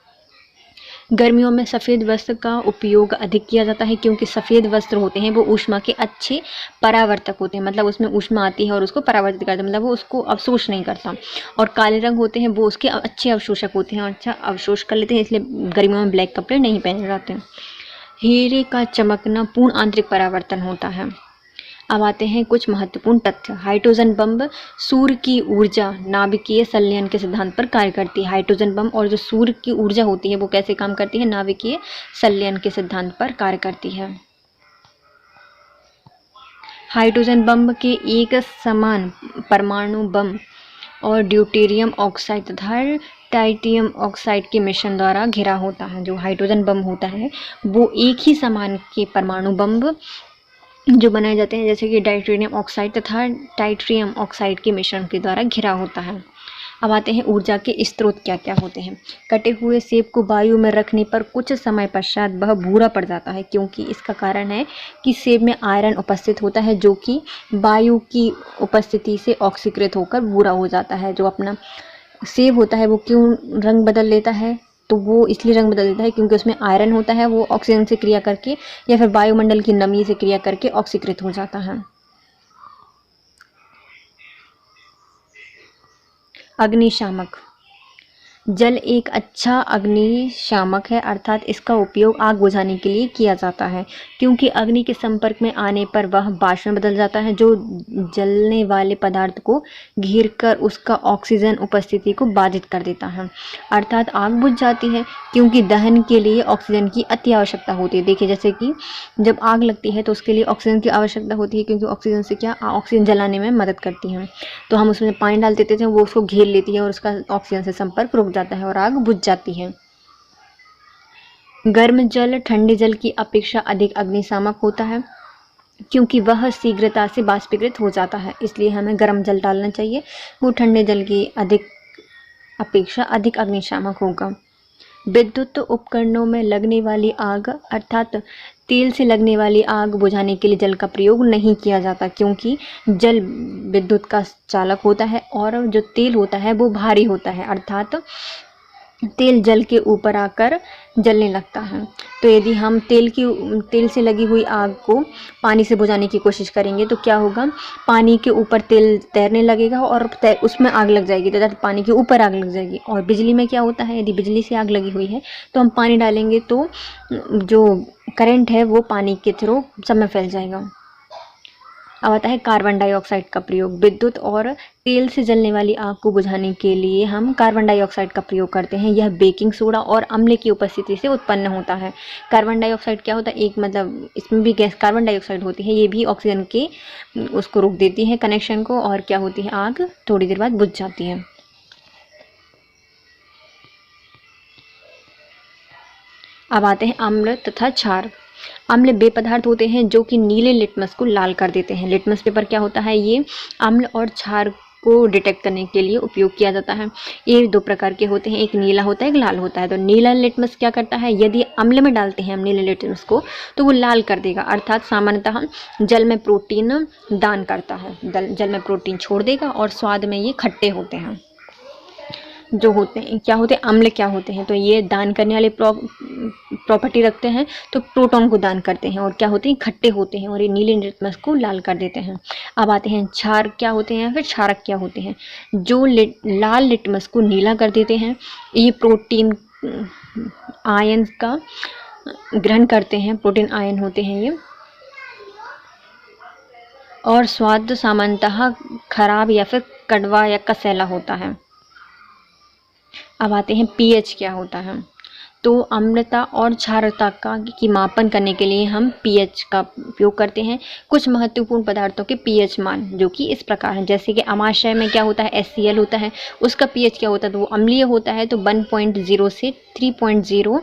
गर्मियों में सफ़ेद वस्त्र का उपयोग अधिक किया जाता है, क्योंकि सफ़ेद वस्त्र होते हैं वो ऊष्मा के अच्छे परावर्तक होते हैं, मतलब उसमें ऊष्मा आती है और उसको परावर्तित करता है, मतलब वो उसको अवशोष नहीं करता। और काले रंग होते हैं वो उसके अच्छे अवशोषक होते हैं और अच्छा अवशोष कर लेते हैं, इसलिए गर्मियों में ब्लैक कपड़े नहीं पहने जाते। हीरे का चमकना पूर्ण आंतरिक परावर्तन होता है। अब आते हैं कुछ महत्वपूर्ण तथ्य। हाइड्रोजन बम सूर्य की ऊर्जा नाभिकीय संलयन के सिद्धांत पर कार्य करती है। हाइड्रोजन बम और जो सूर्य की ऊर्जा होती है वो कैसे काम करती है, नाभिकीय संलयन के सिद्धांत पर कार्य करती है। हाइड्रोजन बम के एक समान परमाणु बम और ड्यूटेरियम ऑक्साइड तथा टाइटेनियम ऑक्साइड के मिश्रण द्वारा घिरा होता है। जो हाइड्रोजन बम होता है वो एक ही समान के परमाणु बम जो बनाए जाते हैं, जैसे कि टाइटेनियम ऑक्साइड तथा टाइट्रियम ऑक्साइड के मिश्रण के द्वारा घिरा होता है। अब आते हैं ऊर्जा के स्रोत क्या क्या होते हैं। कटे हुए सेब को वायु में रखने पर कुछ समय पश्चात वह भूरा पड़ जाता है, क्योंकि इसका कारण है कि सेब में आयरन उपस्थित होता है, जो कि वायु की उपस्थिति से ऑक्सीकृत होकर भूरा हो जाता है। जो अपना सेब होता है वो क्यों रंग बदल लेता है, तो वो इसलिए रंग बदल देता है क्योंकि उसमें आयरन होता है, वो ऑक्सीजन से क्रिया करके या फिर वायुमंडल की नमी से क्रिया करके ऑक्सीकृत हो जाता है। अग्निशामक। जल एक अच्छा अग्निशामक है, अर्थात इसका उपयोग आग बुझाने के लिए किया जाता है, क्योंकि अग्नि के संपर्क में आने पर वह वाष्प में बदल जाता है, जो जलने वाले पदार्थ को घेरकर उसका ऑक्सीजन उपस्थिति को बाधित कर देता है, अर्थात आग बुझ जाती है, क्योंकि दहन के लिए ऑक्सीजन की अति आवश्यकता होती है। देखिए जैसे कि जब आग लगती है तो उसके लिए ऑक्सीजन की आवश्यकता होती है, क्योंकि ऑक्सीजन से क्या ऑक्सीजन जलाने में मदद करती है। तो हम उसमें पानी डाल देते थे, वो उसको घेर लेती है और उसका ऑक्सीजन से संपर्क रुक जाता है और आग बुझ जाती है। गर्म जल ठंडे जल की अपेक्षा अधिक अग्निशामक होता है, क्योंकि वह शीघ्रता से बाष्पीकृत हो जाता है, इसलिए हमें गर्म जल डालना चाहिए, वो ठंडे जल की अपेक्षा अधिक अग्निशामक होगा। विद्युत उपकरणों में लगने वाली आग अर्थात तेल से लगने वाली आग बुझाने के लिए जल का प्रयोग नहीं किया जाता, क्योंकि जल विद्युत का चालक होता है और जो तेल होता है वो भारी होता है, अर्थात तेल जल के ऊपर आकर जलने लगता है। तो यदि हम तेल से लगी हुई आग को पानी से बुझाने की कोशिश करेंगे तो क्या होगा, पानी के ऊपर तेल तैरने लगेगा और उसमें आग लग जाएगी, तो पानी के ऊपर आग लग जाएगी। और बिजली में क्या होता है, यदि बिजली से आग लगी हुई है तो हम पानी डालेंगे तो जो करंट है वो पानी के थ्रू सब में फैल जाएगा। अब आता है कार्बन डाइऑक्साइड का प्रयोग। विद्युत और तेल से जलने वाली आग को बुझाने के लिए हम कार्बन डाइऑक्साइड का प्रयोग करते हैं। यह बेकिंग सोडा और अम्ल की उपस्थिति से उत्पन्न होता है। कार्बन डाइऑक्साइड क्या होता है, एक मतलब इसमें भी गैस कार्बन डाइऑक्साइड होती है, ये भी ऑक्सीजन के उसको रोक देती है कनेक्शन को, और क्या होती है, आग थोड़ी देर बाद बुझ जाती है। अब आते हैं अम्ल तथा क्षार। अम्ल वे पदार्थ होते हैं जो कि नीले लिटमस को लाल कर देते हैं। लिटमस पेपर क्या होता है, ये अम्ल और क्षार को डिटेक्ट करने के लिए उपयोग किया जाता है। ये दो प्रकार के होते हैं, एक नीला होता है, एक लाल होता है। तो नीला लिटमस क्या करता है, यदि अम्ल में डालते हैं हम नीले लिटमस को तो वो लाल कर देगा, अर्थात सामान्यतः जल में प्रोटीन दान करता है, जल में प्रोटीन छोड़ देगा और स्वाद में ये खट्टे होते हैं। जो होते हैं क्या होते हैं, अम्ल क्या होते हैं, तो ये दान करने वाले प्रॉपर्टी रखते हैं, तो प्रोटॉन को दान करते हैं, और क्या होते हैं, खट्टे होते हैं, और ये नीले लिटमस को लाल कर देते हैं। अब आते हैं क्षार क्या होते हैं, फिर क्षारक क्या होते हैं, जो लाल लिटमस को नीला कर देते हैं। ये प्रोटीन आयन का ग्रहण करते हैं, प्रोटीन आयन होते हैं ये, और स्वाद सामान्यतः खराब या फिर कड़वा या कसैला होता है। अब आते हैं पीएच क्या होता है। तो अम्लता और क्षारता की मापन करने के लिए हम पीएच का उपयोग करते हैं। कुछ महत्वपूर्ण पदार्थों के पीएच मान जो कि इस प्रकार हैं, जैसे कि अमाशय में क्या होता है, HCl होता है, उसका पीएच क्या होता है, तो वो अम्लीय होता है, तो 1.0 से 3.0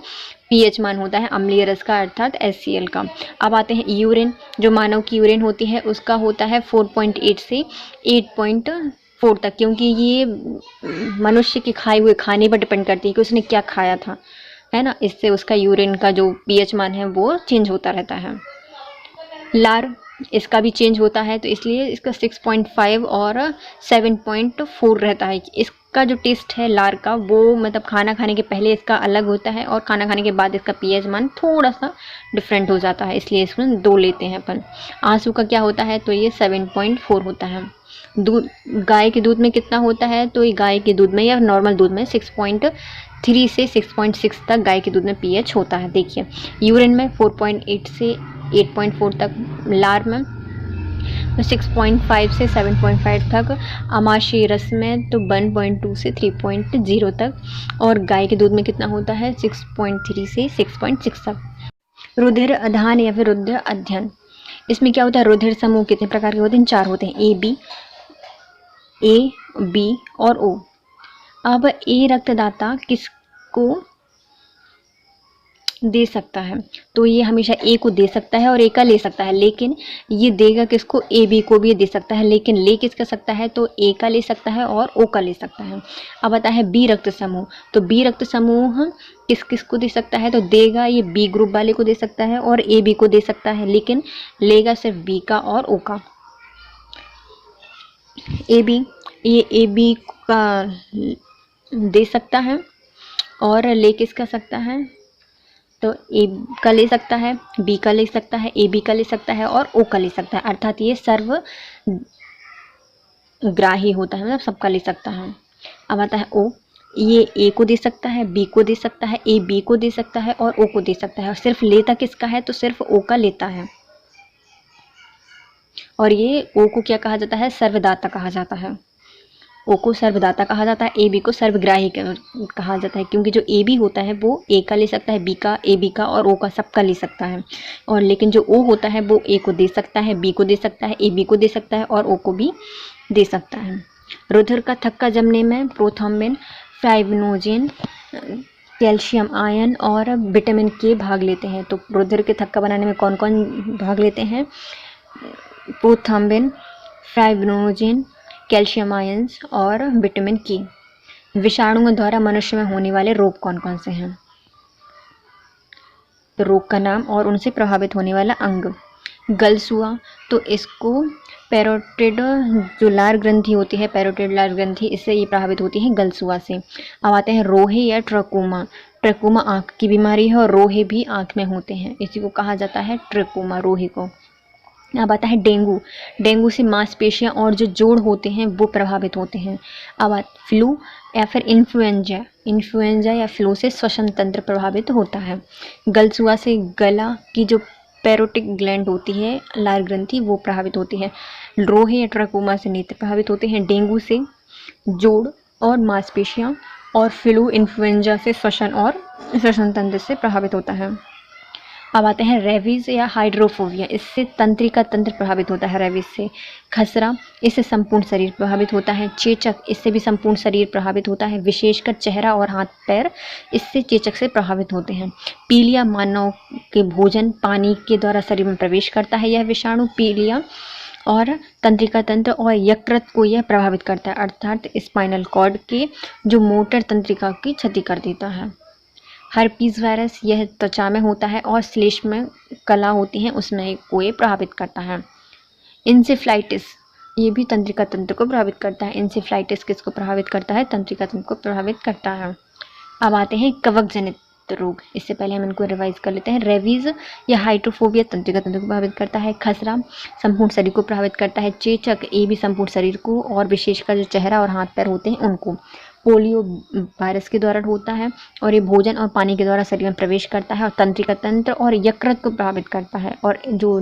पीएच मान होता है अम्लीय रस का, अर्थात HCl का। अब आते हैं यूरिन, जो मानव की यूरिन होती है उसका होता है 4.8 से 8.4 तक, क्योंकि ये मनुष्य के खाए हुए खाने पर डिपेंड करती है कि उसने क्या खाया था, है ना, इससे उसका यूरिन का जो पीएच मान है वो चेंज होता रहता है। लार, इसका भी चेंज होता है, तो इसलिए इसका 6.5 और 7.4 रहता है। इसका जो टेस्ट है लार का वो मतलब खाना खाने के पहले इसका अलग होता है और खाना खाने के बाद इसका पीएच मान थोड़ा सा डिफरेंट हो जाता है, इसलिए इसमें 2 लेते हैं अपन। आंसू का क्या होता है, तो ये 7.4 होता है। दूध, गाय के दूध में कितना होता है, तो ये गाय के दूध में या नॉर्मल दूध में 6.3 से 6.6 तक गाय के दूध में पीएच होता है। देखिए यूरिन में 4.8 से 8.4 तक, लार में 6.5 से 7.5 तक, आमाशय रस में तो 1.2 से 3.0 तक, और गाय के दूध में कितना होता है 6.3 से 6.6 तक। रुधिर अधान या फिर रुधिर अध्ययन, इसमें क्या होता है, रुधिर समूह कितने प्रकार के होते हैं, 4 होते हैं, A, B और O। अब ए रक्तदाता किसको दे सकता है, तो ये हमेशा ए को दे सकता है और ए का ले सकता है, लेकिन ये देगा किसको, ए बी को भी दे सकता है, लेकिन ले किसका सकता है, तो ए का ले सकता है और ओ का ले सकता है। अब आता है बी रक्त समूह, तो बी रक्त समूह किस किस को दे सकता है, तो देगा ये बी ग्रुप वाले को दे सकता है और ए बी को दे सकता है, लेकिन लेगा सिर्फ बी का और ओ का। ए बी, ये ए बी का दे सकता है और ले किसका सकता है, तो ए का ले सकता है, बी का ले सकता है, ए बी का ले सकता है और ओ का ले सकता है, अर्थात ये सर्वग्राही होता है, मतलब सबका ले सकता है। अब आता है ओ, ये ए को दे सकता है, बी को दे सकता है, ए बी को दे सकता है और ओ को दे सकता है, और सिर्फ लेता किसका है, तो सिर्फ ओ का लेता है। और ये ओ को क्या कहा जाता है, सर्वदाता कहा जाता है। ओ को सर्वदाता कहा जाता है, ए बी को सर्वग्राही कहा जाता है, क्योंकि जो ए बी होता है वो ए का ले सकता है, बी का, ए बी का और ओ का सबका ले सकता है, और लेकिन जो ओ होता है वो ए को दे सकता है, बी को दे सकता है, ए बी को दे सकता है और ओ को भी दे सकता है। रुधिर का थक्का जमने में प्रोथ्रोम्बिन, फाइब्रिनोजेन, कैल्शियम आयन और विटामिन के भाग लेते हैं। तो रुधिर के थक्का बनाने में कौन कौन भाग लेते हैं, प्रोथ्रोम्बिन, फाइब्रिनोजेन, कैल्शियम आयंस और विटामिन के। विषाणुओं द्वारा मनुष्य में होने वाले रोग कौन कौन से हैं, तो रोग का नाम और उनसे प्रभावित होने वाला अंग। गलसुआ, तो इसको पैरोटिड जो लार ग्रंथि होती है, पैरोटिड लार ग्रंथि, इससे ये प्रभावित होती है गलसुआ से। अब आते हैं रोहे या ट्रकोमा। ट्रकोमा आँख की बीमारी है और रोहे भी आँख में होते हैं, इसी को कहा जाता है ट्रकोमा, रोहे को। अब आता है डेंगू। डेंगू से मांसपेशियां और जो जोड़ होते हैं वो प्रभावित होते हैं। अब फ्लू या फिर इन्फ्लुएंजा, इन्फ्लुएंजा या फ्लू से श्वसन तंत्र प्रभावित होता है। गलसुआ से गला की जो पैरोटिक ग्लैंड होती है, लार ग्रंथि, वो प्रभावित होती है। रोहे या ट्रकोमा से नेत्र प्रभावित होते हैं। डेंगू से जोड़ और मांसपेशियां, और फ्लू इन्फ्लुएंजा से श्वसन और श्वसन तंत्र से प्रभावित होता है। अब आते हैं रेबीज या हाइड्रोफोबिया, इससे तंत्रिका तंत्र प्रभावित होता है रेबीज से। खसरा, इससे संपूर्ण शरीर प्रभावित होता है। चेचक, इससे भी संपूर्ण शरीर प्रभावित होता है, विशेषकर चेहरा और हाथ पैर इससे चेचक से प्रभावित होते हैं। पीलिया, मानव के भोजन पानी के द्वारा शरीर में प्रवेश करता है, यह विषाणु पीलिया और तंत्रिका तंत्र और यकृत को यह प्रभावित करता है, अर्थात स्पाइनल कॉर्ड के जो मोटर तंत्रिका की क्षति कर देता है। हर्पीज वायरस, यह त्वचा में होता है और श्लेष्म कला होती है उसमें को ये प्रभावित करता है। इंसेफ्लाइटिस, ये भी तंत्रिका तंत्र को प्रभावित करता है। इंसेफ्लाइटिस किसको प्रभावित करता है, तंत्रिका तंत्र को प्रभावित करता है। अब आते हैं कवक जनित रोग, इससे पहले हम इनको रिवाइज कर लेते हैं। रेबीज या हाइड्रोफोबिया तंत्रिका तंत्र को प्रभावित करता है। खसरा संपूर्ण शरीर को प्रभावित करता है। चेचक, ये भी संपूर्ण शरीर को और विशेषकर जो चेहरा और हाथ पैर होते हैं उनको। पोलियो वायरस के द्वारा होता है और ये भोजन और पानी के द्वारा शरीर में प्रवेश करता है और तंत्रिका तंत्र और यकृत को प्रभावित करता है, और जो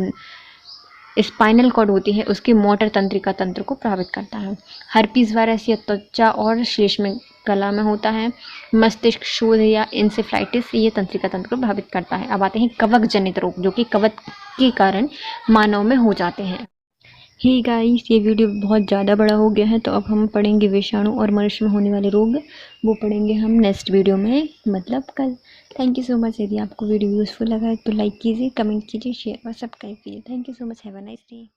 स्पाइनल कॉर्ड होती है उसके मोटर तंत्रिका तंत्र को प्रभावित करता है। हर्पीज वायरस या त्वचा और श्लेष्म कला में होता है। मस्तिष्क शोथ या इंसेफ्लाइटिस, ये तंत्रिका तंत्र को प्रभावित करता है। अब आते हैं कवक जनित रोग, जो कि कवक के कारण मानव में हो जाते हैं। हे गाइस, ये वीडियो बहुत ज़्यादा बड़ा हो गया है, तो अब हम पढ़ेंगे विषाणु और मनुष्य में होने वाले रोग, वो पढ़ेंगे हम नेक्स्ट वीडियो में, मतलब कल। Thank you so much. यदि आपको वीडियो यूज़फुल लगा है तो लाइक कीजिए, कमेंट कीजिए, शेयर और सब्सक्राइब कीजिए। Thank you so much. Have a nice day.